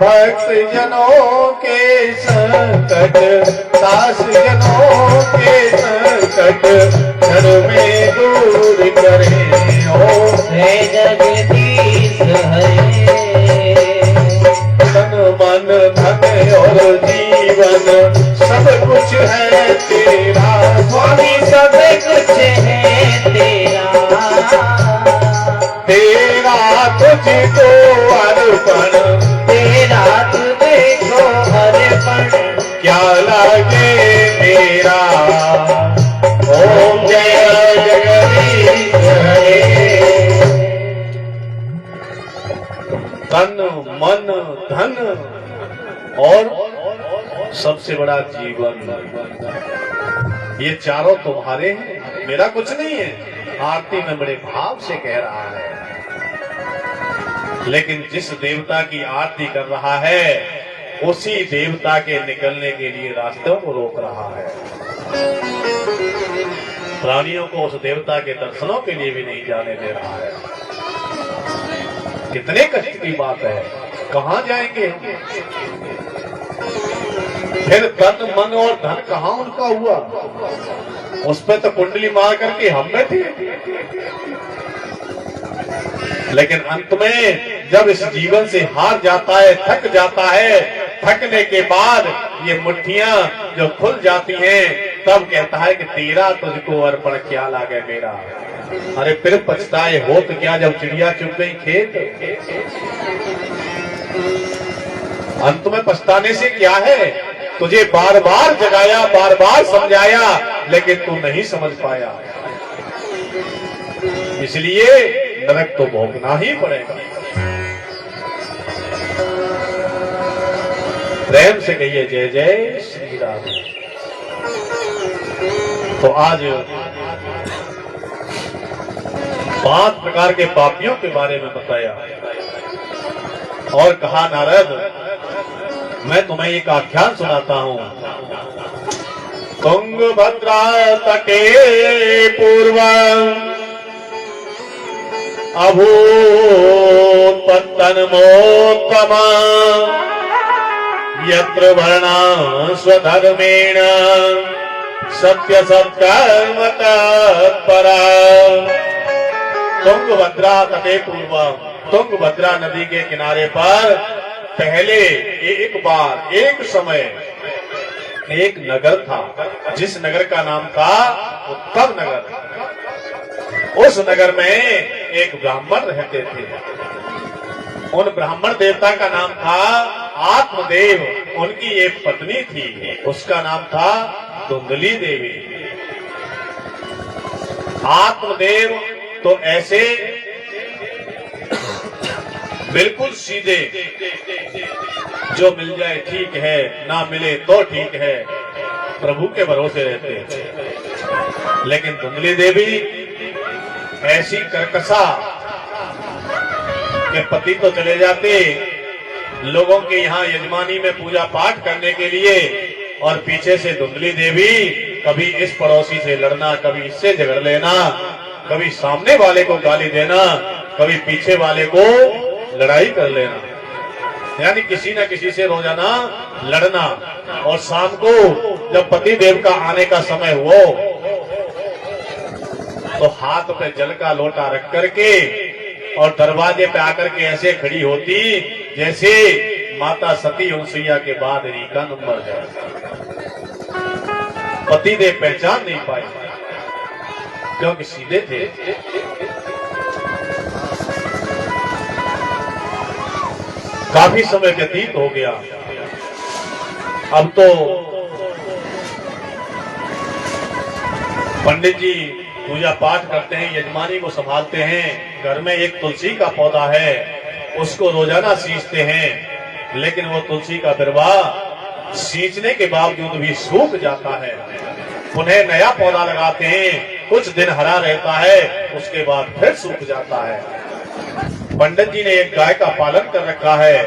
भक्त जनों के संकट, दास जनों के संकट, घर में दूर करे। ओम जय जगदीश हरे, तन मन धन और जीवन सब कुछ है तेरा, स्वामी सब कुछ है तेरा, तेरा तुझको अर्पण, तेरा तुझको अर्पण, क्या लागे मेरा। ओम जय जगदीश हरे। तन मन धन और सबसे बड़ा जीवन, ये चारों तुम्हारे हैं, मेरा कुछ नहीं है। आरती में बड़े भाव से कह रहा है, लेकिन जिस देवता की आरती कर रहा है उसी देवता के निकलने के लिए रास्तों को रोक रहा है। प्राणियों को उस देवता के दर्शनों के लिए भी नहीं जाने दे रहा है। कितने कष्ट की बात है, कहां जाएंगे हम? फिर तन मन और धन कहां उनका हुआ? उस पर तो कुंडली मार करके हम बैठे। लेकिन अंत में जब इस जीवन से हार जाता है, थक जाता है, थकने के बाद ये मुट्ठियां जो खुल जाती हैं, तब कहता है कि तेरा तुझको अर्पण, क्या लागे मेरा। अरे फिर पछताए हो तो क्या, जब चिड़िया चुग गई खेत। अंत में पछताने से क्या है? तुझे बार बार जगाया, बार बार समझाया, लेकिन तू नहीं समझ पाया, इसलिए नरक तो भोगना ही पड़ेगा। प्रेम से कहिए जय जय श्री राम। तो आज 5 प्रकार के पापियों के बारे में बताया और कहा, नारद मैं तुम्हें एक आख्यान सुनाता हूं। तुंगभद्रा तटे पूर्व अभूत्पत्तनमोत्तमा, यत्र वर्णा स्वधर्मेण सत्य सत्कर्म तत्परा। तुंगभद्रा तटे पूर्व, तुंगभद्रा नदी के किनारे पर पहले एक बार, एक समय एक नगर था, जिस नगर का नाम था उत्तम नगर। उस नगर में एक ब्राह्मण रहते थे। उन ब्राह्मण देवता का नाम था आत्मदेव। उनकी एक पत्नी थी, उसका नाम था धुंधली देवी। आत्मदेव तो ऐसे बिल्कुल सीधे, जो मिल जाए ठीक है, ना मिले तो ठीक है, प्रभु के भरोसे रहते हैं। लेकिन धुंधली देवी ऐसी कर्कशा के पति तो चले जाते लोगों के यहाँ यजमानी में पूजा पाठ करने के लिए, और पीछे से धुंधली देवी कभी इस पड़ोसी से लड़ना, कभी इससे झगड़ लेना, कभी सामने वाले को गाली देना, कभी पीछे वाले को लड़ाई कर लेना, यानी किसी न किसी से रोजाना लड़ना। और शाम को जब पति देव का आने का समय हो तो हाथ पे जल का लोटा रख करके और दरवाजे पे आकर के ऐसे खड़ी होती जैसे माता सती उनसैया के बाद रीका नंबर है। पति देव पहचान नहीं पाए क्योंकि सीधे थे। काफी समय व्यतीत हो गया। अब तो पंडित जी पूजा पाठ करते हैं, यजमानी को संभालते हैं। घर में एक तुलसी का पौधा है, उसको रोजाना सींचते हैं, लेकिन वो तुलसी का बिरवा सींचने के बावजूद भी सूख जाता है। पुनः नया पौधा लगाते हैं, कुछ दिन हरा रहता है, उसके बाद फिर सूख जाता है। पंडित जी ने एक गाय का पालन कर रखा है।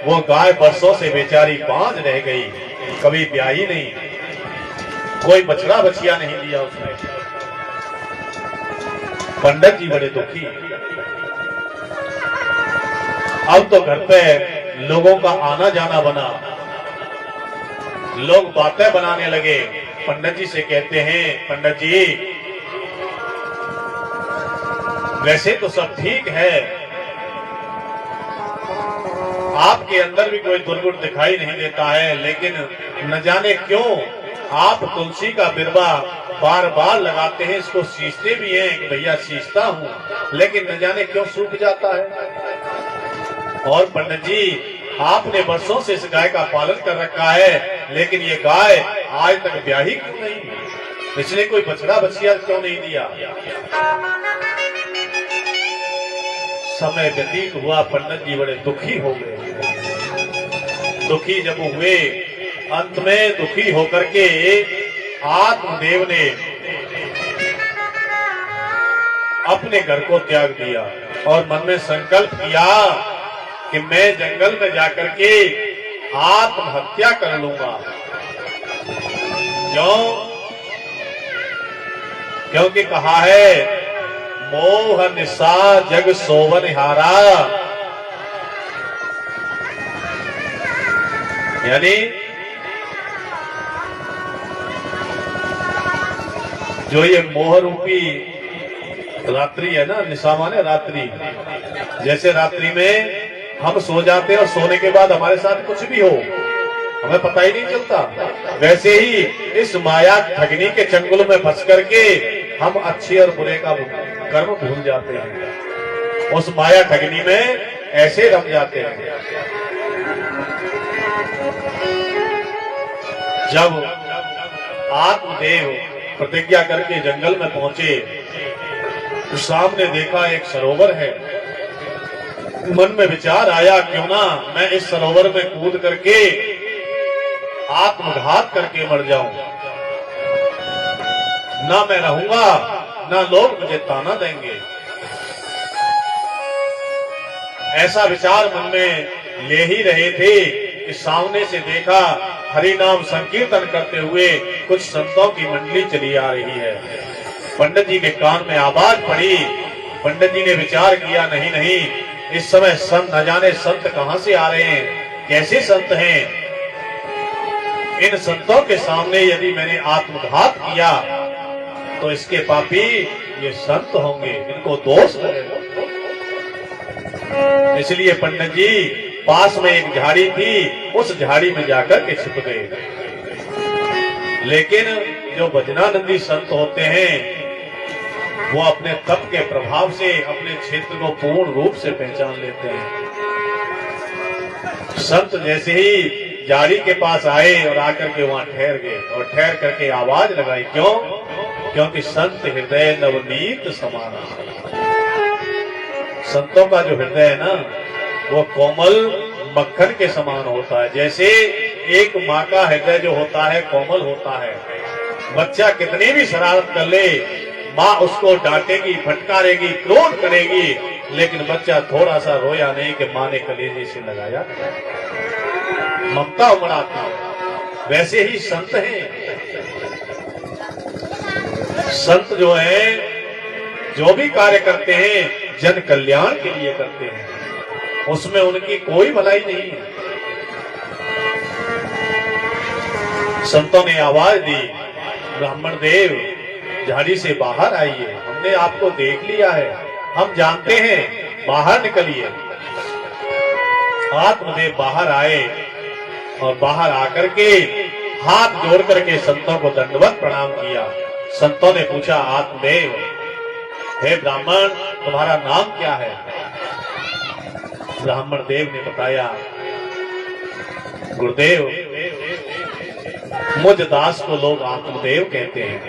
वो गाय वर्षों से बेचारी बांझ रह गई, कभी ब्याही नहीं, कोई बछड़ा बछिया नहीं दिया उसने। पंडित जी बड़े दुखी। अब तो घर पे लोगों का आना जाना बना, लोग बातें बनाने लगे। पंडित जी से कहते हैं, पंडित जी वैसे तो सब ठीक है, आपके अंदर भी कोई दुर्गुण दिखाई नहीं देता है, लेकिन न जाने क्यों आप तुलसी का बिरवा बार बार लगाते हैं, इसको सींचते भी हैं कि भैया सींचता हूँ, लेकिन न जाने क्यों सूख जाता है। और पंडित जी आपने वर्षों से इस गाय का पालन कर रखा है, लेकिन ये गाय आज तक ब्याही क्यों नहीं, इसने कोई बछड़ा बछिया क्यों नहीं दिया। समय व्यतीत हुआ, पंडित जी बड़े दुखी हो गए। दुखी जब हुए, अंत में दुखी होकर के आत्मदेव ने अपने घर को त्याग दिया और मन में संकल्प किया कि मैं जंगल में जाकर के आत्महत्या कर लूंगा। क्योंकि कहा है मोह निशा जग सोवन हारा, यानी जो ये मोह रूपी रात्रि है ना, निशा माने रात्रि, जैसे रात्रि में हम सो जाते हैं और सोने के बाद हमारे साथ कुछ भी हो हमें पता ही नहीं चलता, वैसे ही इस माया ठगनी के चंगुल में फंस करके हम अच्छे और बुरे का कर्म भूल जाते हैं, उस माया ठगनी में ऐसे रम जाते हैं। जब आत्मदेव प्रतिज्ञा करके जंगल में पहुंचे तो सामने देखा एक सरोवर है। मन में विचार आया क्यों ना मैं इस सरोवर में कूद करके आत्मघात करके मर जाऊं, ना मैं रहूंगा ना लोग मुझे ताना देंगे। ऐसा विचार मन में ले ही रहे थे कि सामने से देखा हरि नाम संकीर्तन करते हुए कुछ संतों की मंडली चली आ रही है। पंडित जी के कान में आवाज पड़ी। पंडित जी ने विचार किया, नहीं नहीं, इस समय संत न जाने संत कहां से आ रहे हैं, कैसे संत हैं। इन संतों के सामने यदि मैंने आत्मघात किया तो इसके पापी ये संत होंगे, इनको दोष लगेगा। इसलिए पंडित जी पास में एक झाड़ी थी, उस झाड़ी में जाकर के छिप गए। लेकिन जो भजनानंदी संत होते हैं वो अपने तप के प्रभाव से अपने क्षेत्र को पूर्ण रूप से पहचान लेते हैं। संत जैसे ही झाड़ी के पास आए और आकर के वहां ठहर गए और ठहर करके आवाज लगाई, क्यों? क्योंकि संत हृदय नवनीत समाना। संतों का जो हृदय है ना वो कोमल मक्खन के समान होता है। जैसे एक माँ का हृदय जो होता है कोमल होता है, बच्चा कितनी भी शरारत कर ले माँ उसको डांटेगी, फटकारेगी, क्रोध करेगी, लेकिन बच्चा थोड़ा सा रोया नहीं कि माँ ने कलेजे से लगाया, ममता उमड़ाती है। वैसे ही संत हैं। संत जो है जो भी कार्य करते हैं जन कल्याण के लिए करते हैं, उसमें उनकी कोई भलाई नहीं है। संतों ने आवाज दी, ब्राह्मण देव झाड़ी से बाहर आइए, हमने आपको देख लिया है, हम जानते हैं, बाहर निकलिए। आत्मदेव बाहर आए और बाहर आकर के हाथ जोड़ करके संतों को दंडवत प्रणाम किया। संतों ने पूछा, आत्मदेव, हे ब्राह्मण तुम्हारा नाम क्या है? ब्राह्मण देव ने बताया, गुरुदेव मुझ दास को लोग आत्मदेव कहते हैं।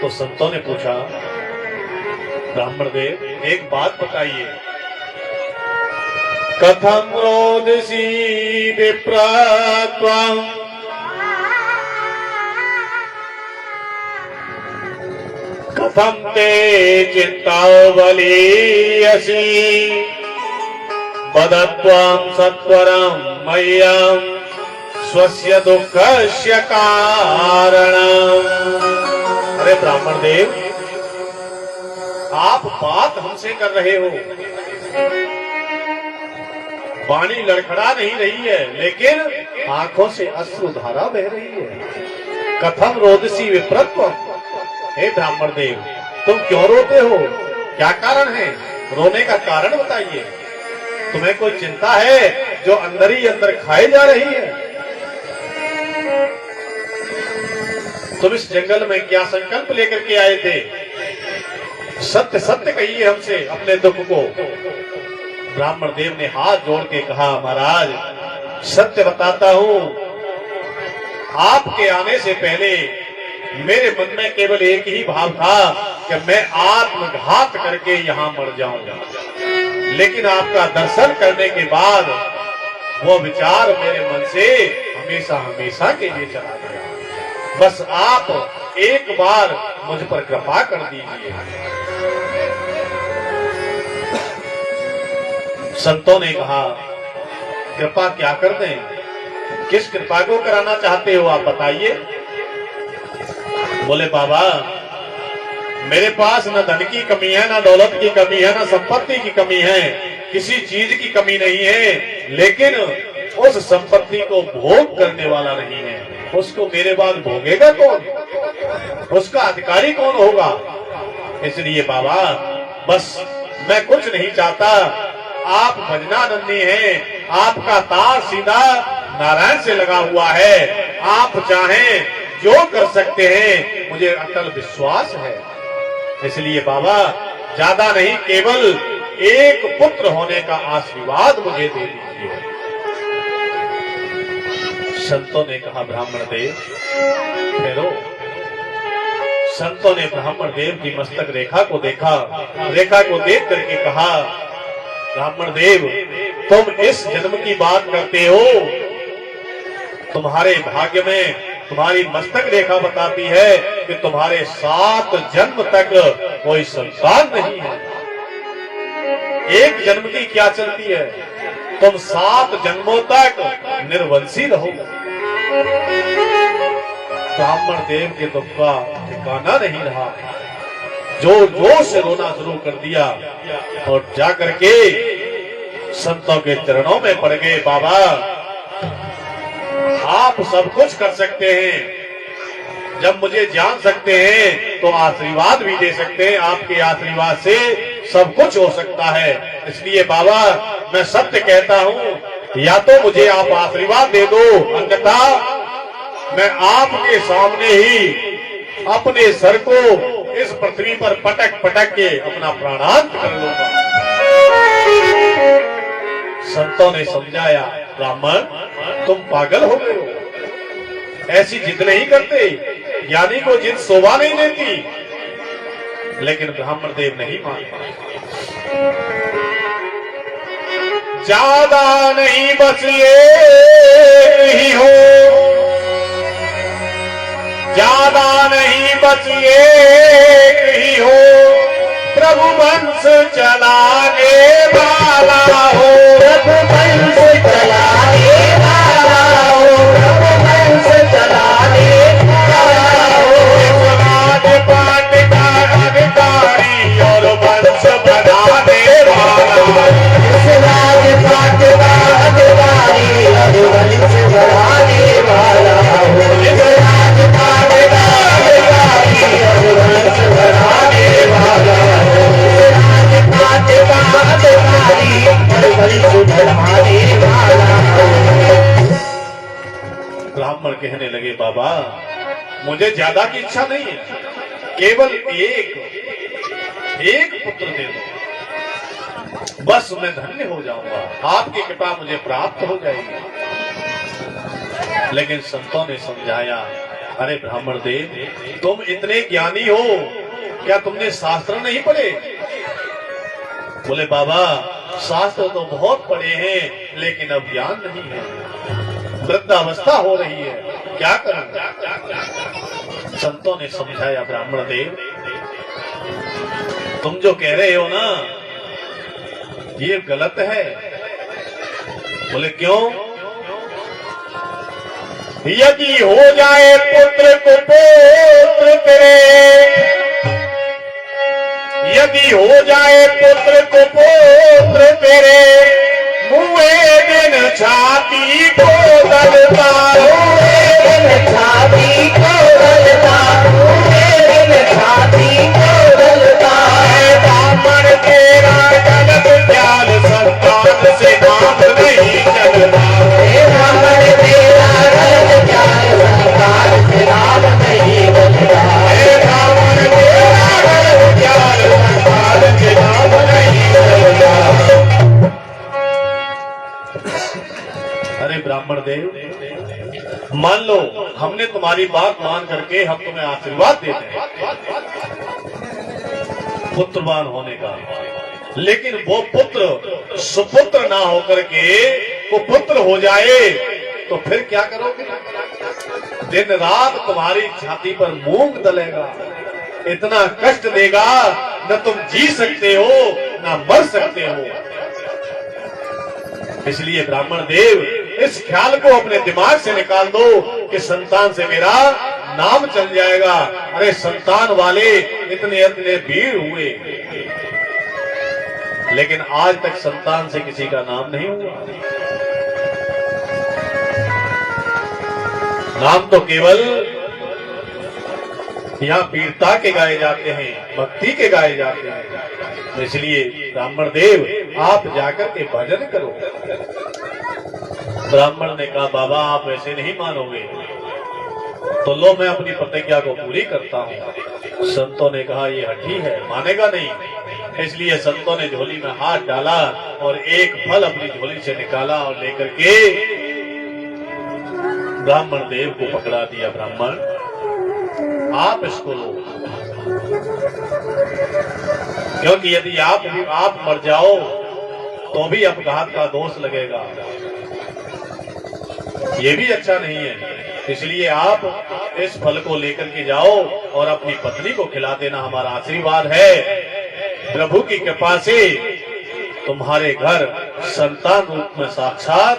तो संतों ने पूछा, ब्राह्मण देव एक बात बताइए, कथम रोदसी विप्रत्वम् कथम ते चित्तावलीयसी वदत्वं सत्वरं मह्यं स्वस्य दुःखस्य कारणम्। अरे ब्राह्मण देव, आप बात हमसे कर रहे हो, वाणी लड़खड़ा नहीं रही है, लेकिन आंखों से अश्रुधारा बह रही है। कथम रोदसी विप्रत्वम्, हे ब्राह्मण देव तुम क्यों रोते हो? क्या कारण है? रोने का कारण बताइए। तुम्हें कोई चिंता है जो अंदर ही अंदर खाए जा रही है? तुम इस जंगल में क्या संकल्प लेकर के आए थे? सत्य सत्य कहिए हमसे अपने दुख को। ब्राह्मण देव ने हाथ जोड़ के कहा, महाराज सत्य बताता हूं, आपके आने से पहले मेरे मन में केवल एक ही भाव था कि मैं आत्मघात करके यहां मर जाऊंगा, लेकिन आपका दर्शन करने के बाद वो विचार मेरे मन से हमेशा हमेशा के लिए चला गया। बस आप एक बार मुझ पर कृपा कर दीजिए। संतों ने कहा, कृपा क्या कर दें? किस कृपा को कराना चाहते हो आप बताइए। बोले, बाबा मेरे पास न धन की कमी है, न दौलत की कमी है, न संपत्ति की कमी है, किसी चीज की कमी नहीं है, लेकिन उस संपत्ति को भोग करने वाला नहीं है। उसको मेरे बाद भोगेगा कौन? उसका अधिकारी कौन होगा? इसलिए बाबा बस मैं कुछ नहीं चाहता, आप भजनानंदी हैं, आपका तार सीधा नारायण से लगा हुआ है, आप चाहें जो कर सकते हैं, मुझे अटल विश्वास है। इसलिए बाबा ज्यादा नहीं, केवल एक पुत्र होने का आशीर्वाद मुझे दे दीजिए। संतों ने कहा, ब्राह्मण देव ठहरो। संतों ने ब्राह्मण देव की मस्तक रेखा को देखा, रेखा को देख करके कहा, ब्राह्मण देव तुम इस जन्म की बात करते हो, तुम्हारे भाग्य में तुम्हारी मस्तक रेखा बताती है कि तुम्हारे 7 जन्म तक कोई संतान नहीं है। एक जन्म की क्या चलती है, तुम 7 जन्मों तक निर्वंशी रहोगे। ब्राह्मण देव के दुख का ठिकाना नहीं रहा, जोर जोर से रोना शुरू कर दिया और जाकर के संतों के चरणों में पड़ गए। बाबा आप सब कुछ कर सकते हैं, जब मुझे जान सकते हैं तो आशीर्वाद भी दे सकते हैं, आपके आशीर्वाद से सब कुछ हो सकता है। इसलिए बाबा मैं सत्य कहता हूँ, या तो मुझे आप आशीर्वाद दे दो, अन्यथा मैं आपके सामने ही अपने सर को इस पृथ्वी पर पटक पटक के अपना प्राणांत कर लूंगा। संतों ने समझाया, ब्राह्मण तुम पागल हो गए हो, ऐसी जिद नहीं करते, ज्ञानी को जिद शोभा नहीं देती। लेकिन ब्राह्मण देव नहीं माने। ज्यादा नहीं बस ये ही हो, ज्यादा नहीं बस एक ही हो, प्रभु वंश चलाने वाला हो, प्रभु वंश चलाने वाला हो, प्रभु वंश चलाने वाला हो। समाज पाठ का अधिकारी और वंश बनाने वाला, इस राजपाट का अधिकारी और वंश बढ़ाने वाला हो, इस राजपाट का अधिकारी और वंश बढ़ाने वाला हो, इस राजपाट का अधिकारी और वंश बढ़ाने वाला हो। ब्राह्मण कहने लगे, बाबा मुझे ज्यादा की इच्छा नहीं है, केवल एक पुत्र दे दो, बस मैं धन्य हो जाऊंगा, आपकी कृपा मुझे प्राप्त हो जाएगी। लेकिन संतों ने समझाया, अरे ब्राह्मण देव तुम इतने ज्ञानी हो, क्या तुमने शास्त्र नहीं पढ़े? बोले बाबा शास्त्र तो बहुत पढ़े हैं, लेकिन अब ज्ञान नहीं है, वृद्धावस्था हो रही है, क्या करूं? संतों ने समझाया, ब्राह्मण देव तुम जो कह रहे हो ना ये गलत है। बोले क्यों? यदि हो जाए पुत्र को पुत्र तेरे, यदि हो जाए पुत्र को पुत्र तेरे, मुए दिन छाती को दलता, मुए दिन छाती को दलता, मुए दिन छाती को दलता। ब्राह्मण तेरा गलत ख्याल संतान से काम नहीं चलता, ब्राह्मण तेरा गलत ख्याल संतान से नाम नहीं बनता, ब्राह्मण तेरा गलत ख्याल संतान से काम नहीं चलता। अरे ब्राह्मण देव मान लो हमने तुम्हारी बात मान करके हम तुम्हें आशीर्वाद देते हैं पुत्रवान होने का, लेकिन वो पुत्र सुपुत्र ना होकर के वो पुत्र हो जाए तो फिर क्या करोगे? दिन रात तुम्हारी छाती पर मूंग दलेगा, इतना कष्ट देगा, न तुम जी सकते हो न मर सकते हो। इसलिए ब्राह्मण देव इस ख्याल को अपने दिमाग से निकाल दो कि संतान से मेरा नाम चल जाएगा। अरे संतान वाले इतने इतने वीर हुए, लेकिन आज तक संतान से किसी का नाम नहीं हुआ। नाम तो केवल यहाँ वीरता के गाए जाते हैं, भक्ति के गाए जाते हैं। इसलिए ब्राह्मण देव आप जाकर के भजन करो। ब्राह्मण ने कहा, बाबा आप ऐसे नहीं मानोगे, तो लो मैं अपनी प्रतिज्ञा को पूरी करता हूँ। संतों ने कहा ये हठी है, मानेगा नहीं। इसलिए संतों ने झोली में हाथ डाला और एक फल अपनी झोली से निकाला और लेकर के ब्राह्मण देव को पकड़ा दिया। ब्राह्मण आप इसको लो, क्योंकि यदि आप मर जाओ तो भी अपघात का दोष लगेगा, ये भी अच्छा नहीं है। इसलिए आप इस फल को लेकर के जाओ और अपनी पत्नी को खिला देना, हमारा आशीर्वाद है। प्रभु की कृपा से तुम्हारे घर संतान रूप में साक्षात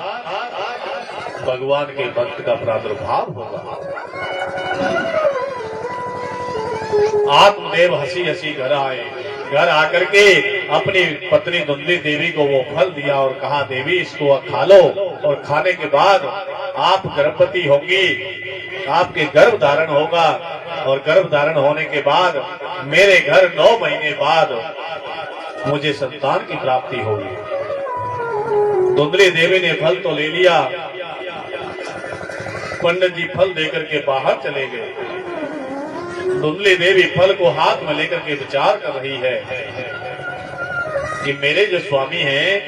भगवान के भक्त का प्रादुर्भाव होगा। आत्मदेव हंसी हंसी घर आए। घर आकर के अपनी पत्नी धुंधली देवी को वो फल दिया और कहा, देवी इसको खा लो और खाने के बाद आप गर्भवती होंगी, आपके गर्भ धारण होगा और गर्भ धारण होने के बाद मेरे घर 9 महीने बाद मुझे संतान की प्राप्ति होगी। धुंधली देवी ने फल तो ले लिया, पंडित जी फल देकर के बाहर चले गए। धुंधली देवी फल को हाथ में लेकर के विचार कर रही है कि मेरे जो स्वामी हैं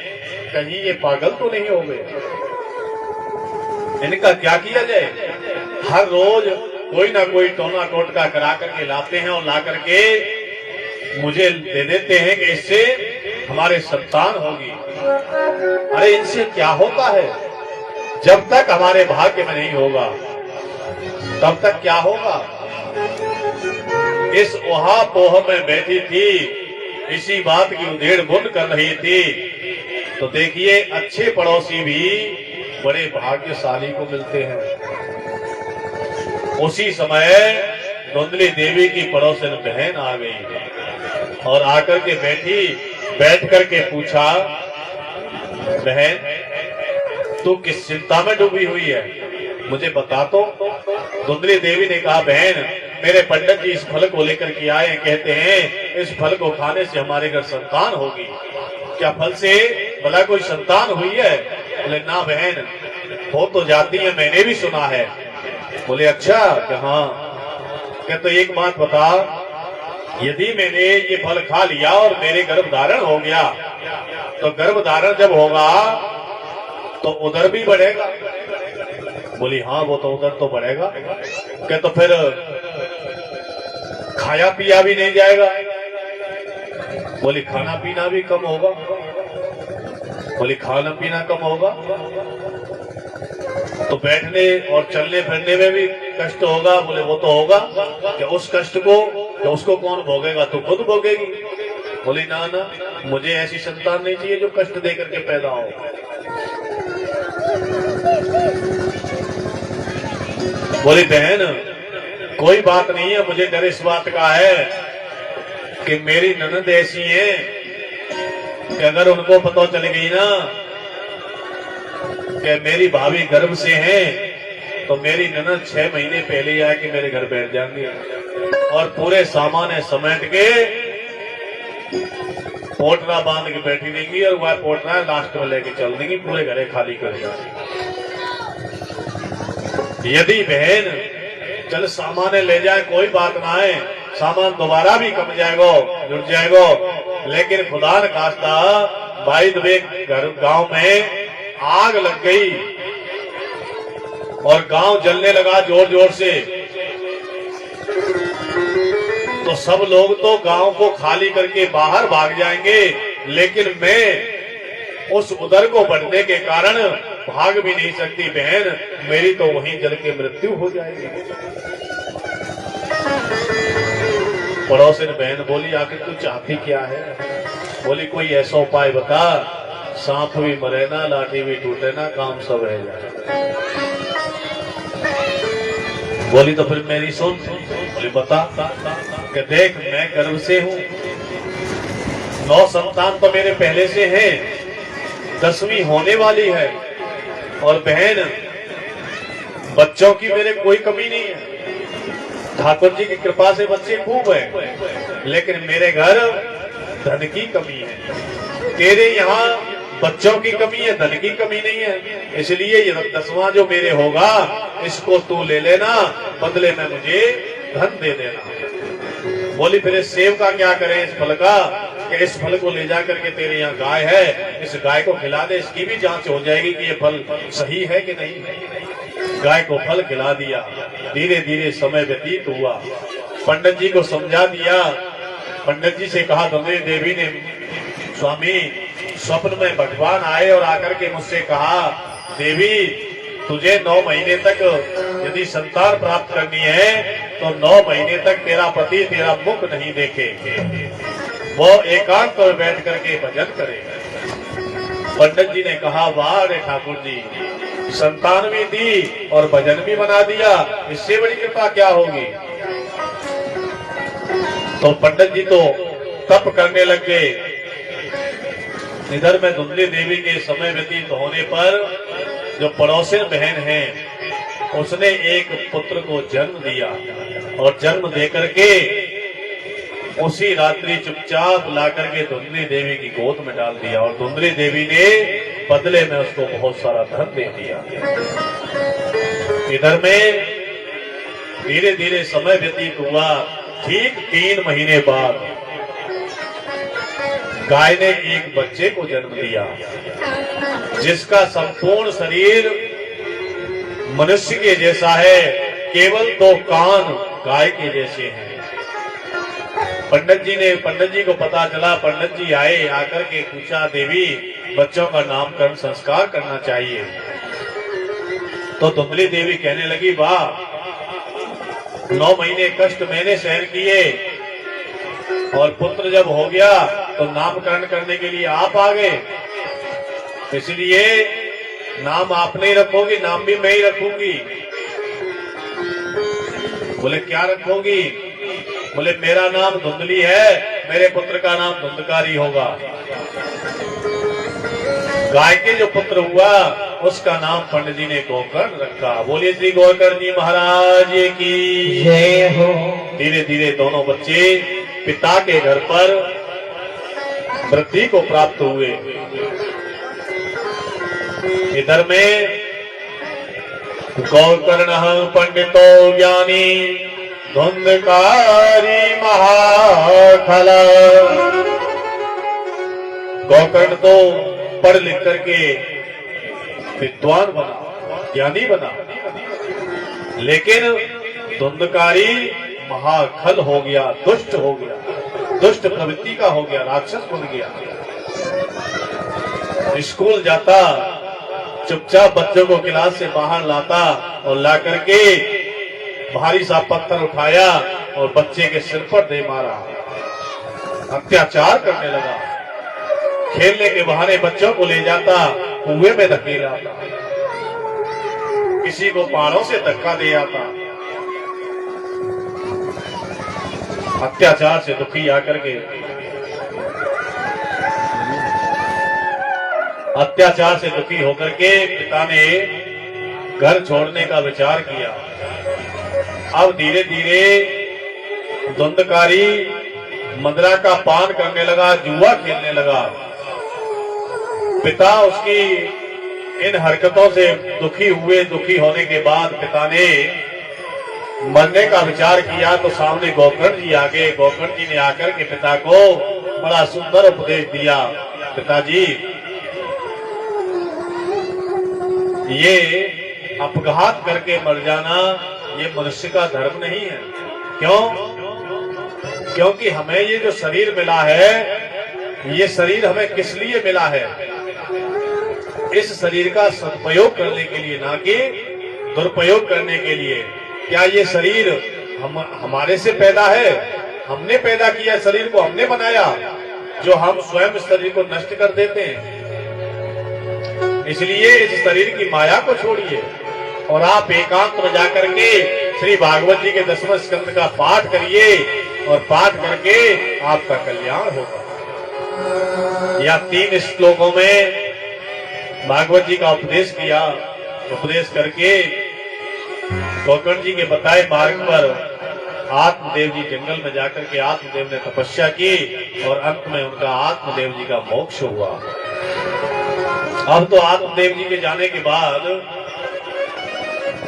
कहीं ये पागल तो नहीं हो गए, इनका क्या किया जाए। हर रोज कोई ना कोई टोना टोटका करा करके लाते हैं और ला करके मुझे दे देते हैं कि इससे हमारे संतान होगी। अरे इनसे क्या होता है, जब तक हमारे भाग्य में नहीं होगा तब तक क्या होगा। इस ओहा पोह में बैठी थी, इसी बात की उधेड़ बुन कर रही थी, तो देखिए अच्छे पड़ोसी भी बड़े भाग्यशाली को मिलते हैं। उसी समय धुंधली देवी की पड़ोसन बहन आ गई और आकर के बैठ करके पूछा, बहन तू किस चिंता में डूबी हुई है, मुझे बता तो। धुंधली देवी ने कहा, बहन मेरे पंडित जी इस फल को लेकर के आए, कहते हैं इस फल को खाने से हमारे घर संतान होगी। क्या फल से भला कोई संतान हुई है? बोले ना बहन, हो तो जाती है, मैंने भी सुना है। बोले अच्छा, कि हाँ। क्या तो एक बात बता, यदि मैंने ये फल खा लिया और मेरे गर्भ धारण हो गया, तो गर्भ धारण जब होगा तो उधर भी बढ़ेगा। बोली हाँ वो तो उधर तो बढ़ेगा। क्या तो फिर खाया पिया भी नहीं जाएगा? बोली खाना पीना भी कम होगा। बोली खाना पीना कम होगा तो बैठने और चलने फिरने में भी कष्ट होगा। बोले वो तो होगा, क्या उस कष्ट को क्या उसको कौन भोगेगा, तो खुद भोगेगी। बोली ना ना, मुझे ऐसी संतान नहीं चाहिए जो कष्ट दे करके पैदा हो। बोली बहन कोई बात नहीं है, मुझे डर इस बात का है कि मेरी ननद ऐसी है कि अगर उनको पता चल गई ना कि मेरी भाभी गर्भ से है, तो मेरी ननद 6 महीने पहले ही आके मेरे घर बैठ जाएंगी और पूरे सामान समेट के पोटरा बांध के बैठी रहेंगी और वह पोटरा लास्ट में लेके चल देंगी, पूरे घरे खाली कर जाएंगी। यदि बहन चल सामान ले जाए कोई बात ना है, सामान दोबारा भी कम जाएगा, जुट जाएगा, लेकिन खुदा न खास्ता भाई दबे घर गांव में आग लग गई और गांव जलने लगा जोर जोर से, तो सब लोग तो गांव को खाली करके बाहर भाग जाएंगे, लेकिन मैं उस उधर को बढ़ने के कारण भाग भी नहीं सकती। बहन मेरी तो वहीं जल के मृत्यु हो जाएगी। पड़ोसन बहन बोली आखिर तू चाहती क्या है? बोली कोई ऐसा उपाय बता, सांप भी मरे ना, लाठी भी टूटे ना, काम सब रह जाए। बोली तो फिर मेरी सुन। बोली बता। कि देख मैं गर्भ से हूं, 9 संतान तो मेरे पहले से हैं, 10वीं होने वाली है, और बहन बच्चों की मेरे कोई कमी नहीं है। ठाकुर जी की कृपा से बच्चे खूब हैं, लेकिन मेरे घर धन की कमी है। तेरे यहाँ बच्चों की कमी है, धन की कमी नहीं है, इसलिए ये 10वां जो मेरे होगा इसको तू ले लेना, बदले में मुझे धन दे देना। बोली फिर इस सेब का क्या करें, इस फल का? कि इस फल को ले जा करके तेरे यहाँ गाय है, इस गाय को खिला दे, इसकी भी जांच हो जाएगी कि ये फल सही है कि नहीं। गाय को फल खिला दिया। धीरे धीरे समय व्यतीत हुआ, पंडित जी को समझा दिया। पंडित जी से कहा, धुंधली देवी ने स्वामी स्वप्न में भगवान आए और आकर के मुझसे कहा, देवी तुझे 9 महीने तक यदि संतान प्राप्त करनी है तो 9 महीने तक तेरा पति तेरा मुख नहीं देखे, वो एकांत में बैठ करके भजन करेगा। पंडित जी ने कहा, वाह रे ठाकुर जी, संतान भी दी और भजन भी बना दिया, इससे बड़ी कृपा क्या होगी। तो पंडित जी तो तप करने लग गए। इधर में धुंधली देवी के समय व्यतीत होने पर जो पड़ोसी बहन है उसने एक पुत्र को जन्म दिया और जन्म देकर के उसी रात्रि चुपचाप ला करके धुंधली देवी की गोद में डाल दिया और धुंधली देवी ने बदले में उसको बहुत सारा धन दे दिया। इधर में धीरे धीरे समय व्यतीत हुआ। ठीक 3 महीने बाद गाय ने एक बच्चे को जन्म दिया, जिसका संपूर्ण शरीर मनुष्य के जैसा है, केवल 2 कान गाय के जैसे हैं। पंडित जी को पता चला। पंडित जी आए, आकर के पूछा, देवी बच्चों का नामकरण संस्कार करना चाहिए। तो धुंधली देवी कहने लगी, वाह, 9 महीने कष्ट मैंने सहन किए और पुत्र जब हो गया तो नामकरण करने के लिए आप आ गए, इसलिए नाम आप नहीं रखोगी, नाम भी मैं ही रखूंगी। बोले क्या रखोगी? बोले मेरा नाम धुंधली है, मेरे पुत्र का नाम धुंधकारी होगा। गाय के जो पुत्र हुआ उसका नाम पंडित जी ने गोकर्ण रखा। बोलिए श्री गोकर्ण जी महाराज की जय हो। धीरे धीरे दोनों बच्चे पिता के घर पर वृद्धि को प्राप्त हुए। इधर में गोकर्ण पंडितो ज्ञानी धुंधकारी महाखल। गोकर्ण तो पढ़ लिख करके विद्वान बना, ज्ञानी बना, लेकिन धुंधकारी महाखल हो गया, दुष्ट हो गया, दुष्ट प्रवृत्ति का हो गया, राक्षस बन गया। स्कूल जाता, चुपचाप बच्चों को क्लास से बाहर लाता और ला करके भारी सा पत्थर उठाया और बच्चे के सिर पर दे मारा, अत्याचार करने लगा। खेलने के बहाने बच्चों को ले जाता, कुएं में धकेल आता, किसी को पहाड़ों से धक्का दे आता। अत्याचार से दुखी आकर के अत्याचार से दुखी होकर के पिता ने घर छोड़ने का विचार किया। अब धीरे धीरे धुंधकारी मदिरा का पान करने लगा, जुआ खेलने लगा। पिता उसकी इन हरकतों से दुखी हुए। दुखी होने के बाद पिता ने मरने का विचार किया तो सामने गोकर्ण जी आ गए। गोकर्ण जी ने आकर के पिता को बड़ा सुंदर उपदेश दिया। पिताजी, ये अपघात करके मर जाना ये मनुष्य का धर्म नहीं है। क्यों? क्योंकि हमें ये जो शरीर मिला है, ये शरीर हमें किस लिए मिला है? इस शरीर का सदुपयोग करने के लिए, ना कि दुरुपयोग करने के लिए। क्या ये शरीर हमारे से पैदा है? हमने पैदा किया, शरीर को हमने बनाया, जो हम स्वयं शरीर को नष्ट कर देते हैं। इसलिए इस शरीर की माया को छोड़िए और आप एकांत में जाकर के श्री भागवत जी के 10वें स्कंद का पाठ करिए और पाठ करके आपका कल्याण होगा। या 3 श्लोकों में भागवत जी का उपदेश किया। उपदेश करके गोकर्ण जी के बताए मार्ग पर आत्मदेव जी जंगल में जाकर के आत्मदेव ने तपस्या की और अंत में उनका आत्मदेव जी का मोक्ष हुआ। अब तो आत्मदेव जी के जाने के बाद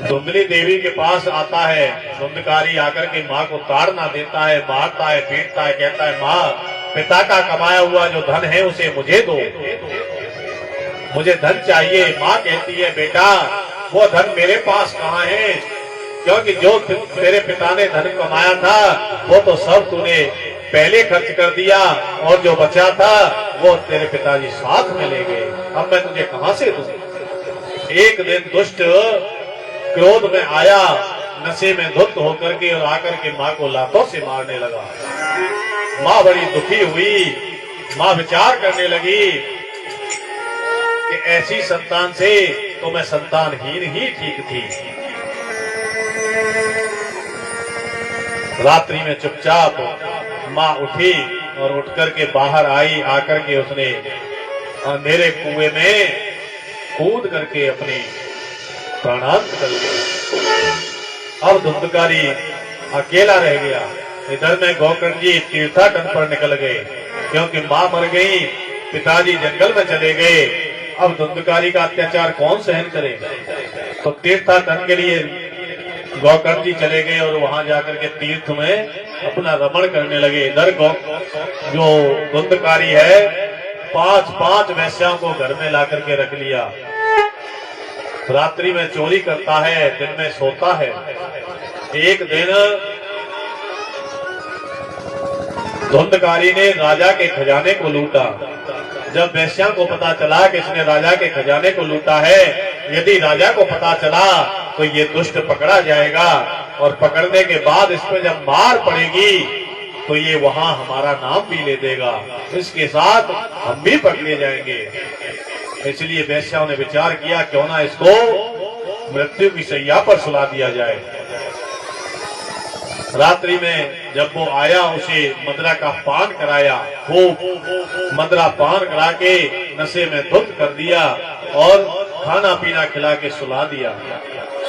धुंधली देवी के पास आता है धुंधकारी, आकर के माँ को ताड़ना देता है, मारता है, पीटता है, कहता है, माँ, पिता का कमाया हुआ जो धन है उसे मुझे दो, मुझे धन चाहिए। माँ कहती है, बेटा वो धन मेरे पास कहाँ है, क्योंकि जो तेरे पिता ने धन कमाया था वो तो सब तूने पहले खर्च कर दिया और जो बचा था वो तेरे पिताजी साथ में ले गए। अब मैं तुझे कहां से दूं? एक दिन दुष्ट क्रोध में आया, नशे में धुत होकर के और आकर के माँ को लातों से मारने लगा। माँ बड़ी दुखी हुई। माँ विचार करने लगी कि ऐसी संतान से तो मैं संतानहीन ही ठीक थी। रात्रि में चुपचाप माँ उठी और उठ करके बाहर आई। आकर के उसने अंधेरे कुएं में कूद करके अपनी प्राणांत कर लिया। अब धुंधकारी अकेला रह गया। इधर में गोकर्ण जी तीर्थाटन पर निकल गए, क्योंकि माँ मर गई, पिताजी जंगल में चले गए। अब धुंधकारी का अत्याचार कौन सहन करे। तो तीर्थाटन के लिए गोकर्ण जी चले गए और वहां जाकर के तीर्थ में अपना रमण करने लगे। इधर जो धुंधकारी है 5 वैश्याओं को घर में ला करके रख लिया। रात्रि में चोरी करता है, दिन में सोता है। एक दिन धुंधकारी ने राजा के खजाने को लूटा। जब वैश्या को पता चला कि इसने राजा के खजाने को लूटा है, यदि राजा को पता चला तो ये दुष्ट पकड़ा जाएगा और पकड़ने के बाद इस पर जब मार पड़ेगी तो ये वहां हमारा नाम भी ले देगा, इसके साथ हम भी पकड़े जाएंगे। इसलिए वैश्याओं ने विचार किया क्यों ना इसको मृत्यु की शैया पर सुला दिया जाए। रात्रि में जब वो आया उसे मदरा का पान कराया, खूब मदरा पान करा के नशे में धुत कर दिया और खाना पीना खिला के सुला दिया।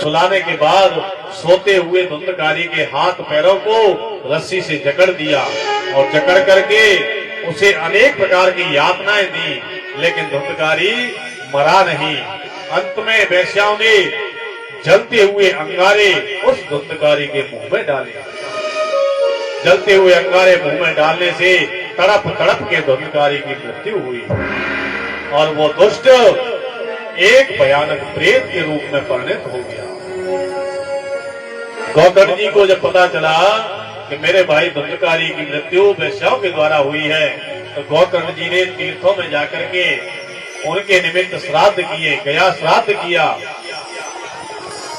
सुलाने के बाद सोते हुए धुंधकारी के हाथ पैरों को रस्सी से जकड़ दिया और जकड़ करके उसे अनेक प्रकार की यातनाएं दी, लेकिन धुंधकारी मरा नहीं। अंत में वैश्याओं ने जलते हुए अंगारे उस धुंधकारी के मुंह में डाले। जलते हुए अंगारे मुंह में डालने से तड़प तड़प के धुंधकारी की मृत्यु हुई और वो दुष्ट एक भयानक प्रेत के रूप में परिणत हो गया। गोकर्ण जी को जब पता चला कि मेरे भाई धुंधकारी की मृत्यु वैश्याओं के द्वारा हुई है, तो गोकर्ण जी ने तीर्थों में जाकर के उनके निमित्त श्राद्ध किए, गया श्राद्ध किया,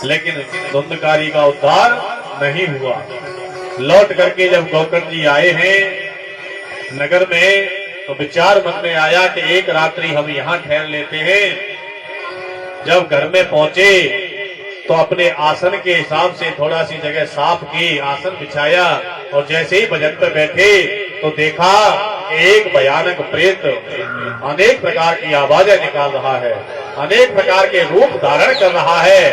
लेकिन धुंधकारी का उद्धार नहीं हुआ। लौट करके जब गोकर्ण जी आए हैं नगर में, तो विचार मन में आया कि एक रात्रि हम यहाँ ठहर लेते हैं। जब घर में पहुंचे तो अपने आसन के हिसाब से थोड़ा सी जगह साफ की, आसन बिछाया और जैसे ही भजन पे बैठे तो देखा एक भयानक प्रेत अनेक प्रकार की आवाजें निकाल रहा है, अनेक प्रकार के रूप धारण कर रहा है,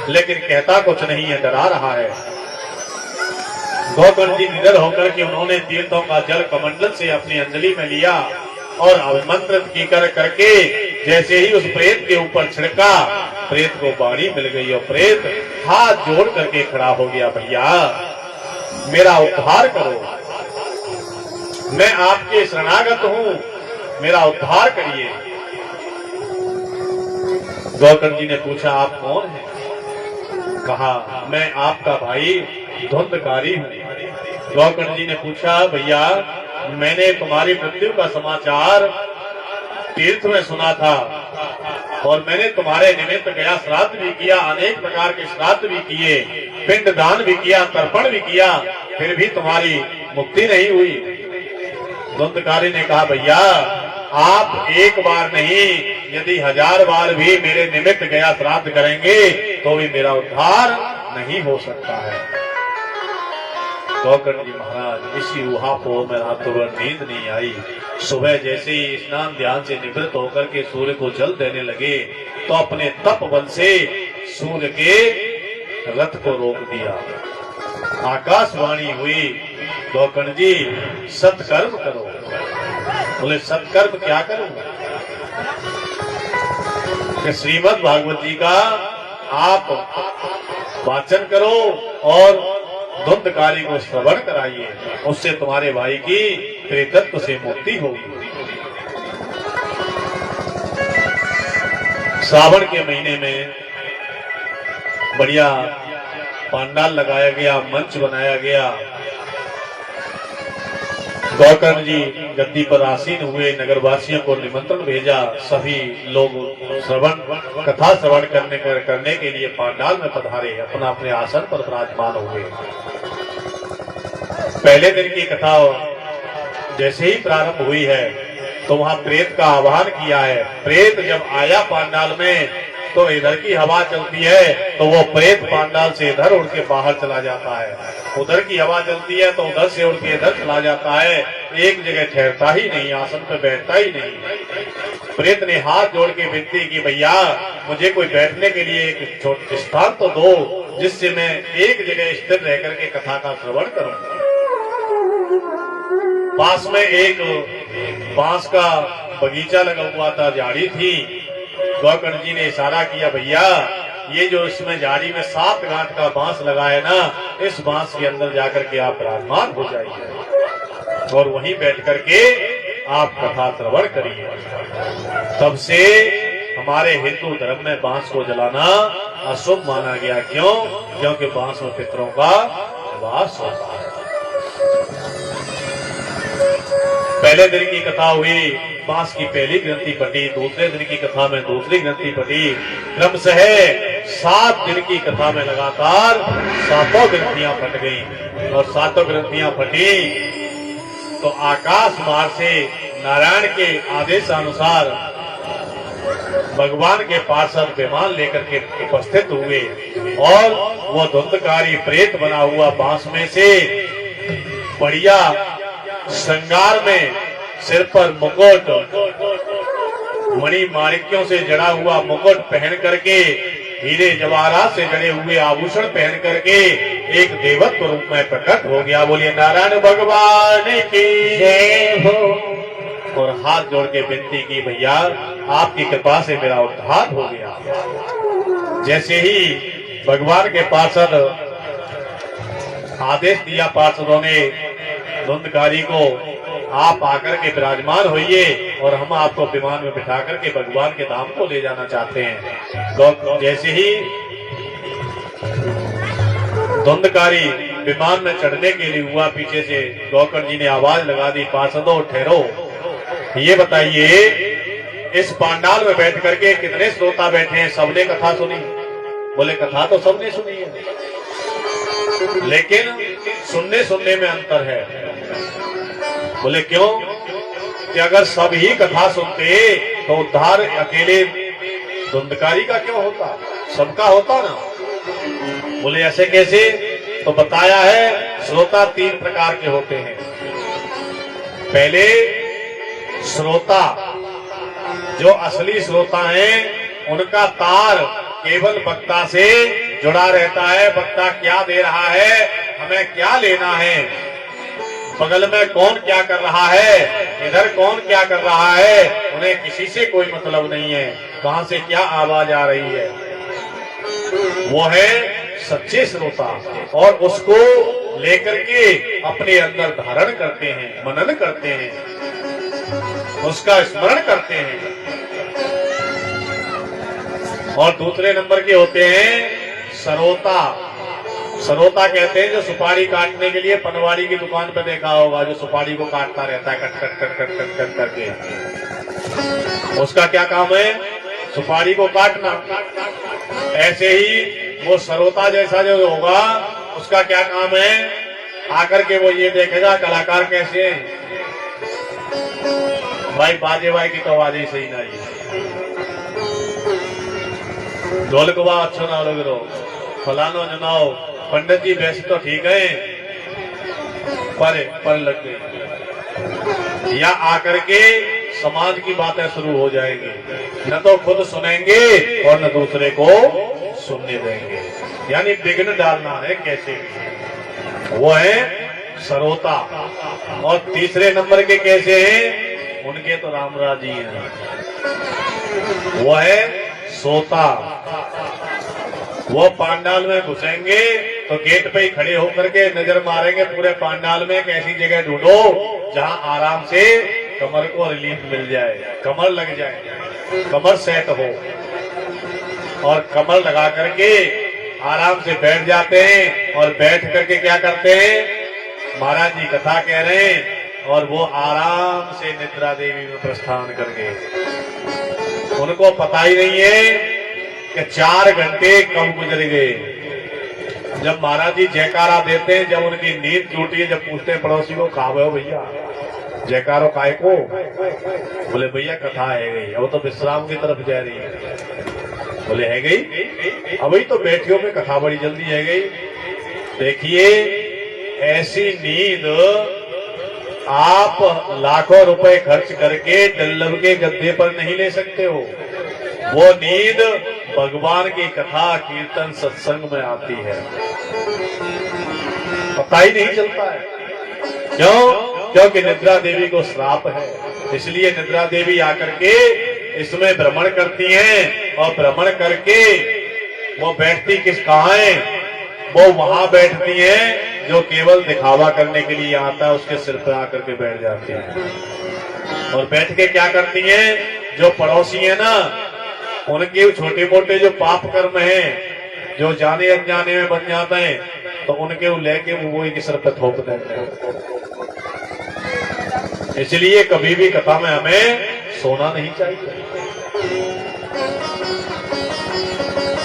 लेकिन कहता कुछ नहीं है, डरा रहा है। गोकर्ण जी निडर होकर के उन्होंने तीर्थों का जल कमंडल से अपनी अंजलि में लिया और अभिमंत्रित की करके जैसे ही उस प्रेत के ऊपर छिड़का, प्रेत को बाणी मिल गई और प्रेत हाथ जोड़ करके खड़ा हो गया, भैया मेरा उद्धार करो, मैं आपके शरणागत हूं, मेरा उद्धार करिए। गोकर्ण जी ने पूछा आप कौन हैं? कहा मैं आपका भाई धुंधकारी हूं। गोकर्ण जी ने पूछा भैया मैंने तुम्हारी मृत्यु का समाचार तीर्थ में सुना था और मैंने तुम्हारे निमित्त गया श्राद्ध भी किया, अनेक प्रकार के श्राद्ध भी किए, पिंड दान भी किया, तर्पण भी किया, फिर भी तुम्हारी मुक्ति नहीं हुई। धुंधकारी ने कहा भैया आप एक बार नहीं यदि 1000 बार भी मेरे निमित्त गया श्राद्ध करेंगे तो भी मेरा उद्धार नहीं हो सकता है। गोकर्ण जी महाराज इसी ऊहापोह में रातों भर नींद नहीं आई। सुबह जैसे ही स्नान ध्यान से निवृत्त होकर के सूर्य को जल देने लगे तो अपने तप बल से सूर्य के रथ को रोक दिया। आकाशवाणी हुई गोकर्ण जी सत्कर्म करो। बोले सत्कर्म क्या करूं? कि श्रीमद् भागवत जी का आप वाचन करो और धुंधकारी को श्रवण कराइए, उससे तुम्हारे भाई की प्रेतत्व से मुक्ति होगी। श्रावण के महीने में बढ़िया पंडाल लगाया गया, मंच बनाया गया। गोकर्ण जी गद्दी पर आसीन हुए, नगरवासियों को निमंत्रण भेजा, सभी लोग कथा श्रवण करने के लिए पंडाल में पधारे, अपना अपने आसन पर विराजमान हुए। पहले दिन की कथा जैसे ही प्रारंभ हुई है तो वहां प्रेत का आह्वान किया है। प्रेत जब आया पंडाल में तो इधर की हवा चलती है तो वो प्रेत पंडाल से इधर उड़ के बाहर चला जाता है, उधर की हवा चलती है तो उधर से उड़ के इधर चला जाता है, एक जगह ठहरता ही नहीं, आसन पे बैठता ही नहीं। प्रेत ने हाथ जोड़ के विनती की भैया मुझे कोई बैठने के लिए एक छोटा स्थान तो दो जिससे मैं एक जगह स्थिर रह करके कथा का श्रवण करूं। पास में एक बांस का बगीचा लगा हुआ था, झाड़ी थी। गौकर्ण जी ने इशारा किया, भैया ये जो इसमें झाड़ी में 7 गांठ का बांस लगा है ना, इस बांस के अंदर जाकर के आप विराजमान हो जाइए और वहीं बैठ करके आप कथा श्रवण करिए। तब से हमारे हिंदू धर्म में बांस को जलाना अशुभ माना गया। क्यों? क्योंकि बांस में पितरों का वास होता है। पहले दिन की कथा हुई, बांस की पहली ग्रंथि फटी। दूसरे दिन की कथा में दूसरी ग्रंथि फटी। क्रमशः 7 दिन की कथा में लगातार 7 ग्रंथियां फट गईं और 7 ग्रंथियां फटी तो आकाश मार्ग से नारायण के आदेशानुसार भगवान के पार्षद विमान लेकर के उपस्थित हुए और वो धुंधकारी प्रेत बना हुआ बांस में से बढ़िया श्रृंगार में सिर पर मुकुट, मणि माणिक्यों से जड़ा हुआ मुकुट पहन करके, हीरे जवाहरात से जड़े हुए आभूषण पहन करके एक देवत्व रूप में प्रकट हो गया। बोलिए नारायण भगवान की जय हो। और हाथ जोड़ के विनती की, भैया आपकी कृपा से मेरा उद्धार हो गया। जैसे ही भगवान के पार्षद आदेश दिया पार्षदों ने धुंधकारी को, आप आकर के विराजमान होइए और हम आपको विमान में बिठा करके भगवान के धाम को ले जाना चाहते हैं। जैसे ही धुंधकारी विमान में चढ़ने के लिए हुआ, पीछे से गौकर्ण जी ने आवाज लगा दी, पार्षदों ठहरो, ये बताइए इस पांडाल में बैठ करके कितने श्रोता बैठे हैं? सबने कथा सुनी? बोले कथा तो सबने सुनी है, लेकिन सुनने में अंतर है। बोले क्यों? कि अगर सब ही कथा सुनते तो उद्धार अकेले धुंधकारी का क्यों होता? सबका होता ना। बोले ऐसे कैसे? तो बताया है श्रोता 3 प्रकार के होते हैं। पहले श्रोता, जो असली श्रोता हैं, उनका तार केवल वक्ता से जुड़ा रहता है। वक्ता क्या दे रहा है, हमें क्या लेना है, बगल में कौन क्या कर रहा है, इधर कौन क्या कर रहा है, उन्हें किसी से कोई मतलब नहीं है, कहां से क्या आवाज आ रही है। वो है सच्चे श्रोता और उसको लेकर के अपने अंदर धारण करते हैं, मनन करते हैं, उसका स्मरण करते हैं। और दूसरे नंबर के होते हैं सरोता। सरोता कहते हैं जो सुपारी काटने के लिए पनवाड़ी की दुकान पे देखा होगा, जो सुपारी को काटता रहता है cut cut cut cut cut cut करके, उसका क्या काम है? सुपारी को काटना। ऐसे ही वो सरोता जैसा जो होगा, उसका क्या काम है? आकर के वो ये देखेगा कलाकार कैसे हैं। भाई बाजे भाई की तो आवाज ही सही ना, ढोलक बा अच्छो ना लोग रो, फलानो जनाओ, पंडित जी वैसे तो ठीक है पर लग गई। या आकर के समाज की बातें शुरू हो जाएंगी, न तो खुद सुनेंगे और न दूसरे को सुनने देंगे, यानी विघ्न डालना है कैसे। वो है सरोता। और तीसरे नंबर के कैसे हैं? उनके तो रामराज जी हैं। वो है सोता। वो पांडाल में घुसेंगे तो गेट पे ही खड़े होकर के नजर मारेंगे पूरे पांडाल में, कैसी जगह ढूंढो जहां आराम से कमर को रिलीफ मिल जाए, कमर लग जाए, कमर सेट हो। और कमर लगा करके आराम से बैठ जाते हैं और बैठ करके क्या करते हैं? महाराज जी कथा कह रहे हैं और वो आराम से निद्रा देवी में प्रस्थान कर गए। उनको पता ही नहीं है कि 4 घंटे कब गुजर गए। जब महाराज जी जयकारा देते हैं, जब उनकी नींद टूटी है, जब पूछते हैं पड़ोसी को कहाँ हो भैया, जयकारो काय को? बोले भैया कथा है गई, अब तो विश्राम की तरफ जा रही है। बोले है गई? अभी तो बैठियों में कथा बड़ी जल्दी है गई। देखिए ऐसी नींद आप लाखों रुपए खर्च करके डल्लभ के गद्दे पर नहीं ले सकते हो। वो नींद भगवान की कथा कीर्तन सत्संग में आती है, पता ही नहीं चलता है। क्यों? क्योंकि निद्रा देवी को श्राप है। इसलिए निद्रा देवी आकर के इसमें भ्रमण करती हैं और भ्रमण करके वो बैठती कहाँ है? वो वहां बैठती हैं जो केवल दिखावा करने के लिए आता है उसके सिर पर आकर के बैठ जाती है। और बैठ के क्या करती हैं? जो पड़ोसी है ना उनके छोटे मोटे जो पाप कर्म हैं जो जाने अनजाने में बन जाते हैं तो उनके वो लेके वो के सिर पर थोप देते हैं। इसलिए कभी भी कथा में हमें सोना नहीं चाहिए।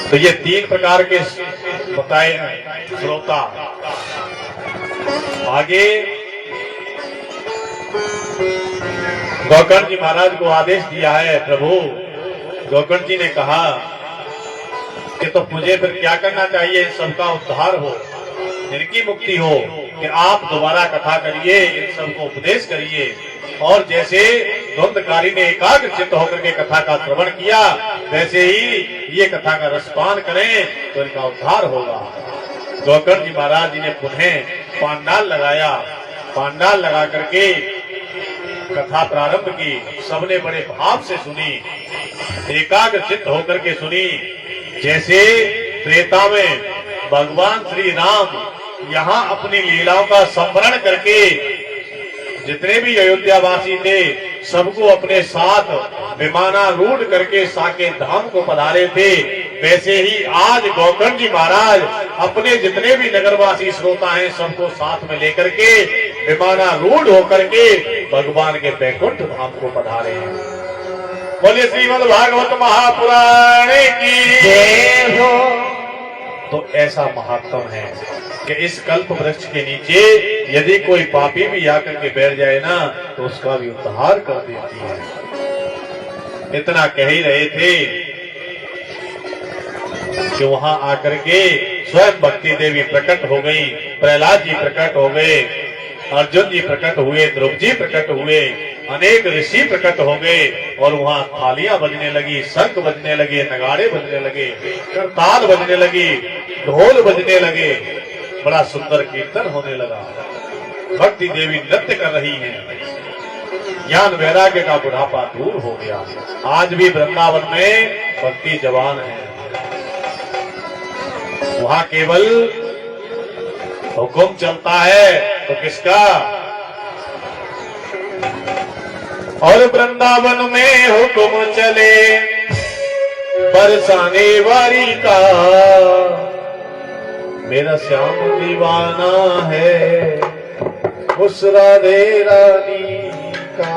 तो ये 3 प्रकार के बताए श्रोता। आगे गोकर्ण जी महाराज को आदेश दिया है। प्रभु गोकर्ण जी ने कहा कि तो मुझे फिर क्या करना चाहिए? इन सबका उद्धार हो, इनकी मुक्ति हो, कि आप दोबारा कथा करिए, इन सबको उपदेश करिए। और जैसे द्वंद्वकारी ने एकाग्र चित्त होकर के कथा का श्रवण किया वैसे ही ये कथा का रसपान करें तो इनका उद्धार होगा। गोकर्ण जी महाराज जी ने पुनः पांडाल लगाया। पांडाल लगा करके कथा प्रारंभ की। सबने बड़े भाव से सुनी, एकाग्र चित्त होकर के सुनी। जैसे त्रेता में भगवान श्री राम यहाँ अपनी लीलाओं का संवरण करके जितने भी अयोध्यावासी थे सबको अपने साथ विमानारूढ़ करके साकेत धाम को पधारे थे, वैसे ही आज गोकर्ण जी महाराज अपने जितने भी नगरवासी श्रोता हैं सबको साथ में लेकर के विमानारूढ़ होकर के भगवान के बैकुंठ धाम को पधारे हैं। बोलिए श्रीमद् भागवत महापुराण की जय हो। तो ऐसा महात्म है कि इस कल्प वृक्ष के नीचे यदि कोई पापी भी आकर के बैठ जाए ना तो उसका भी उद्धार कर देती है। इतना कह ही रहे थे कि वहां आकर के स्वयं भक्ति देवी प्रकट हो गई, प्रहलाद जी प्रकट हो गए, अर्जुन जी प्रकट हुए, ध्रुव जी प्रकट हुए, अनेक ऋषि प्रकट हो गए और वहां थालियां बजने लगी, शंख बजने लगे, नगाड़े बजने लगे, करताल बजने लगी, ढोल बजने लगे, बड़ा सुंदर कीर्तन होने लगा। भक्ति देवी नृत्य कर रही हैं। ज्ञान वैराग्य का बुढ़ापा दूर हो गया। आज भी वृंदावन में भक्ति जवान है। वहां केवल हुक्म चलता है तो किसका? और वृंदावन में हुक्म चले बरसाने वारी का, मेरा श्याम दीवाना है उस राधे रानी का।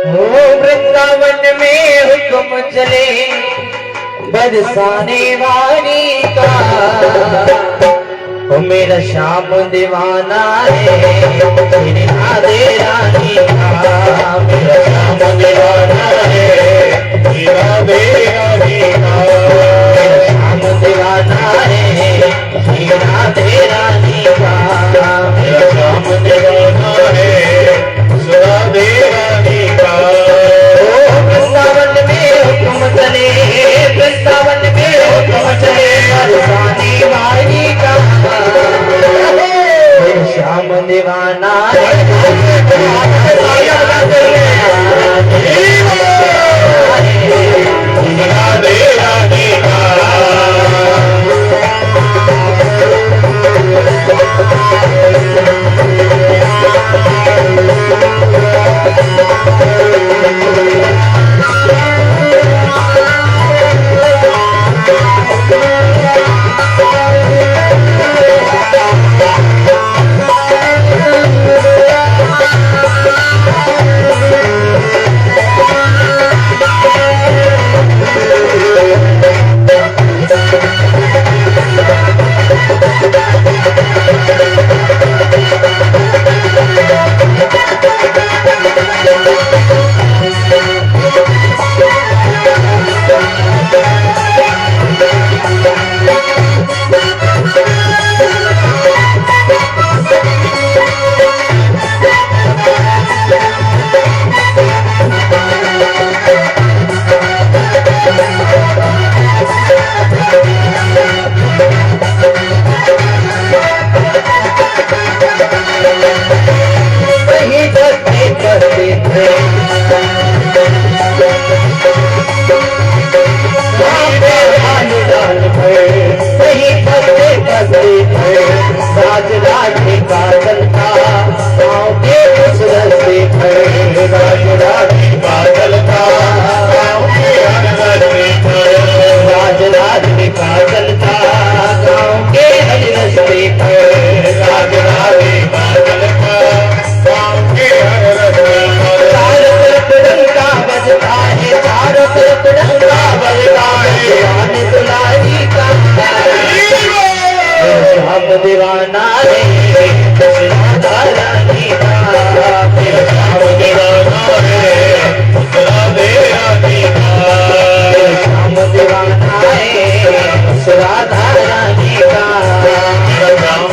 हो वृंदावन में हुक्म चले बरसाने वाली का, ओ मेरा श्याम दीवाना है मेरी राधे रानी का। मेरा श्याम दीवाना है मेरी राधे रानी का। मेरा श्याम दीवाना है मेरी राधे रानी का। मेरा श्याम दीवाना है उस राधे रानी का। ओ वृंदावन में हुक्म चले, वृंदावन में हुक्म चले बरसाने वाली का, श्याम दीवाना राधे रानी का। श्याम दीवाना रे राधा रानी का, मेरा श्याम दीवाना रे राधे रानी का, मेरा श्याम दीवाना है राधा रानी का, मेरा श्याम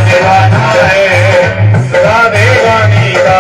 दीवाना है राधे रानी का।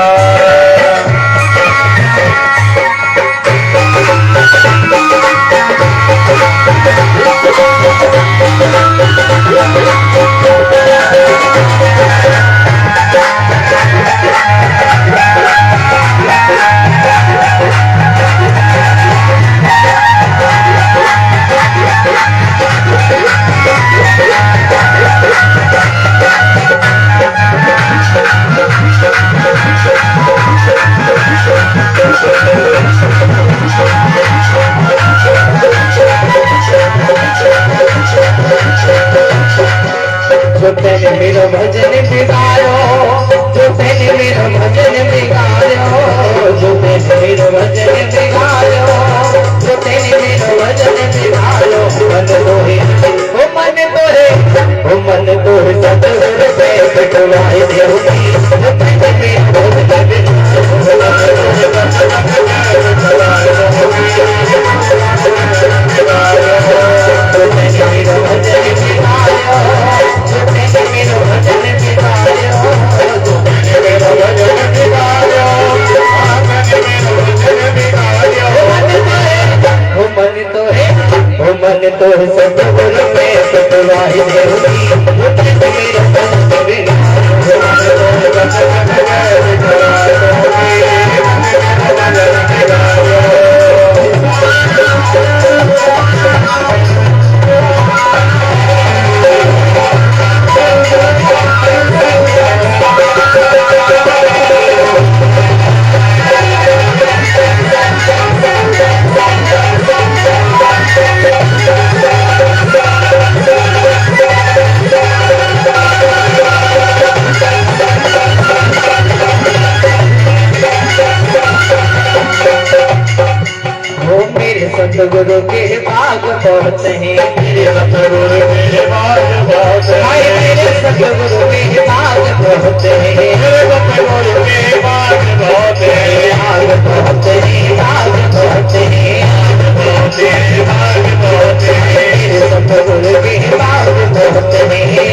मेरो भजन बिगाड़ो, जो तेने मेरो भजन बिगाड़ो, जो तेने मेरो भजन बिगाड़ो, जो तेने मेरो भजन बिगाड़ो। मन तोहे ओ मन तोहे ओ मन तोहे सतगुरु पे कटवाए देवती, जो तेने मेरो भजन मन तो सतगुरु पे कटवाए देवती, जो तेने मेरो भजन सतगुरु के भाग बहुत हैं, मेरे सतगुरु के भाग बहुत हैं, मेरे सतगुरु के भाग बहुत हैं, मेरे सतगुरु के भाग बहुत हैं, भाग बहुत हैं, भाग बहुत हैं, भाग बहुत हैं, भाग बहुत हैं, मेरे सतगुरु के भाग बहुत हैं।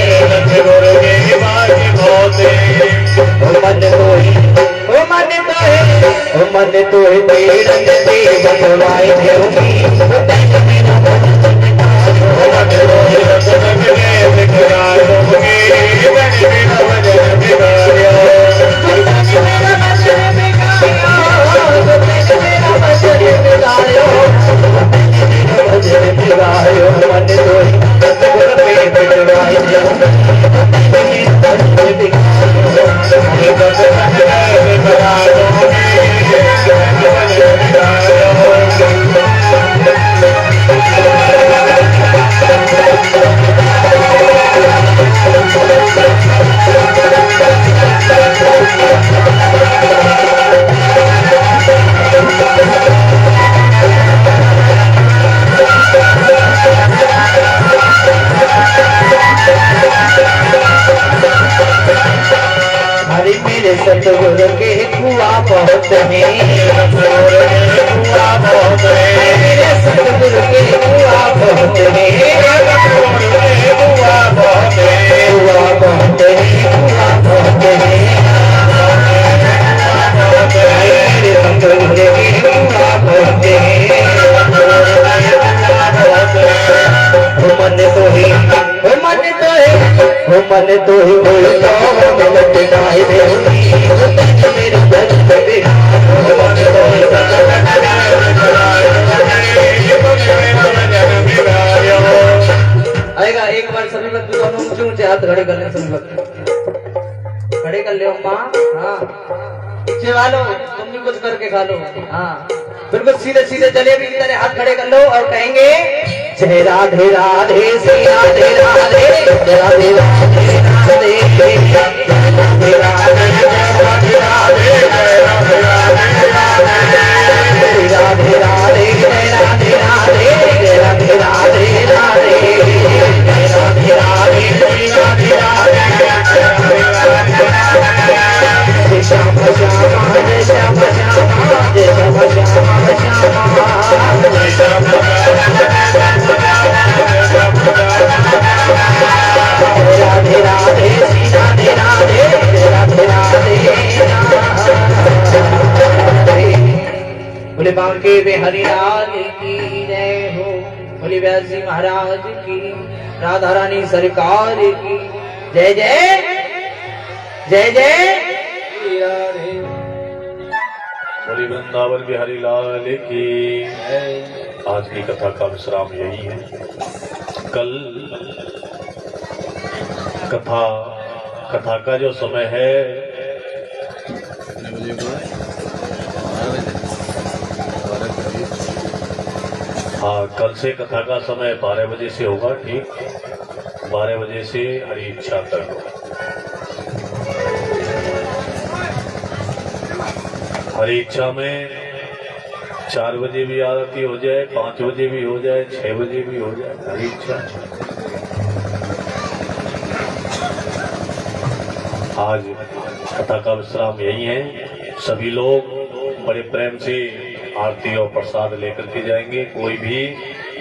सतगुरु के कुआ बहुत है, कुआ बहुत है, मेरे सतगुरु के कुआ बहुत है, कुआ बहुत है, कुआ बहुत है, कुआ बहुत है, मेरे सतगुरु के कुआ बहुत है। मन तो ही मन तो ही मन तो ही बोलता मिलत नाई देवी मेरे दर्द बिना मन तो ही आएगा। एक बार सभी लोग दोनों ऊंचे ऊंचे हाथ खड़े कर ले, सभी लोग खड़े कर ले अम्मा। हाँ पीछे वालों तुम भी कुछ करके खा लो। हाँ बिल्कुल सीधे सीधे चलिए भी इधर हाथ खड़े कर लो और कहेंगे जय राधे राधे श्री राधे राधे जय राधे राधे राधे राधे राधे राधे राधे राधे राधे राधे जय राधे राधे जय राधे राधे राधे जय राधे राधे श्री राधे राधे श्याम श्याम जय श्याम श्याम जय श्याम श्याम श्याम राधे राधे श्री राधे राधे राधे राधे बोले बांके बिहारी लाल की जय हो, बोले व्यास जी महाराज की, राधा रानी सरकार की जय जय जय जय। बोली वृंदावन बिहारी लाल की। आज की कथा का विश्राम यही है। कल कथा का जो समय है हाँ, कल से कथा का समय 12 बजे से होगा। ठीक 12 बजे से हरी इच्छा तक। हरी इच्छा में 4 बजे भी आरती हो जाए, 5 बजे भी हो जाए, 6 बजे भी हो जाए, हरी इच्छा। आज कथा का विश्राम यही है। सभी लोग बड़े प्रेम से आरती और प्रसाद लेकर के जाएंगे। कोई भी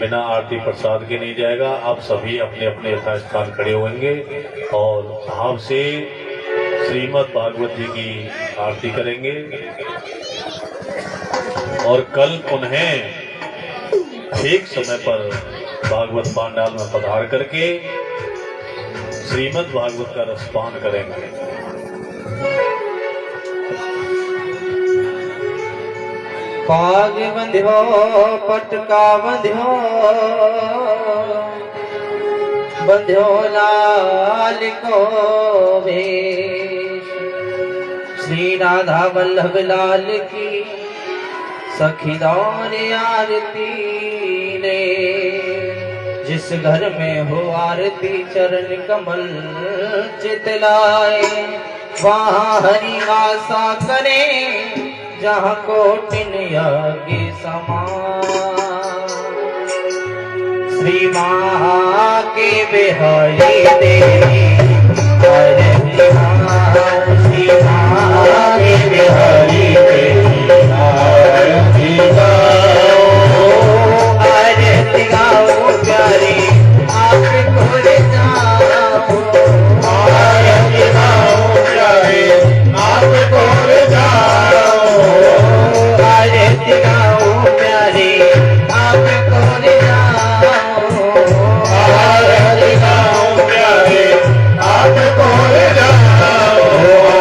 बिना आरती प्रसाद के नहीं जाएगा। आप सभी अपने अपने यथास्थान खड़े होंगे और भाव से श्रीमद् भागवत जी की आरती करेंगे। और कल पुनः ठीक समय पर भागवत पांडाल में पधार करके श्रीमद् भागवत का रसपान करेंगे। पाग बंध्यो पटका बंध्यो बंध्यो लाल को वेश, श्री राधा वल्लभ लाल की सखी दौर आरती ले। जिस घर में हो आरती चरण कमल चितलाए, वहाँ हरि आशा करे जहाँ कोटिन यज्ञ समान। श्री माँ के बिहारी देवी श्री माँ के बिहारी देवी आरती गाओ प्यारी आपको रे जाओ, आरती गाओ प्यारी आपको रे जाओ, आरती गाओ प्यारी आपको रे जाओ, आरती गाओ प्यारी आपको रे जाओ।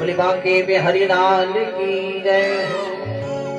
बोले बांके बिहारी लाल की जय।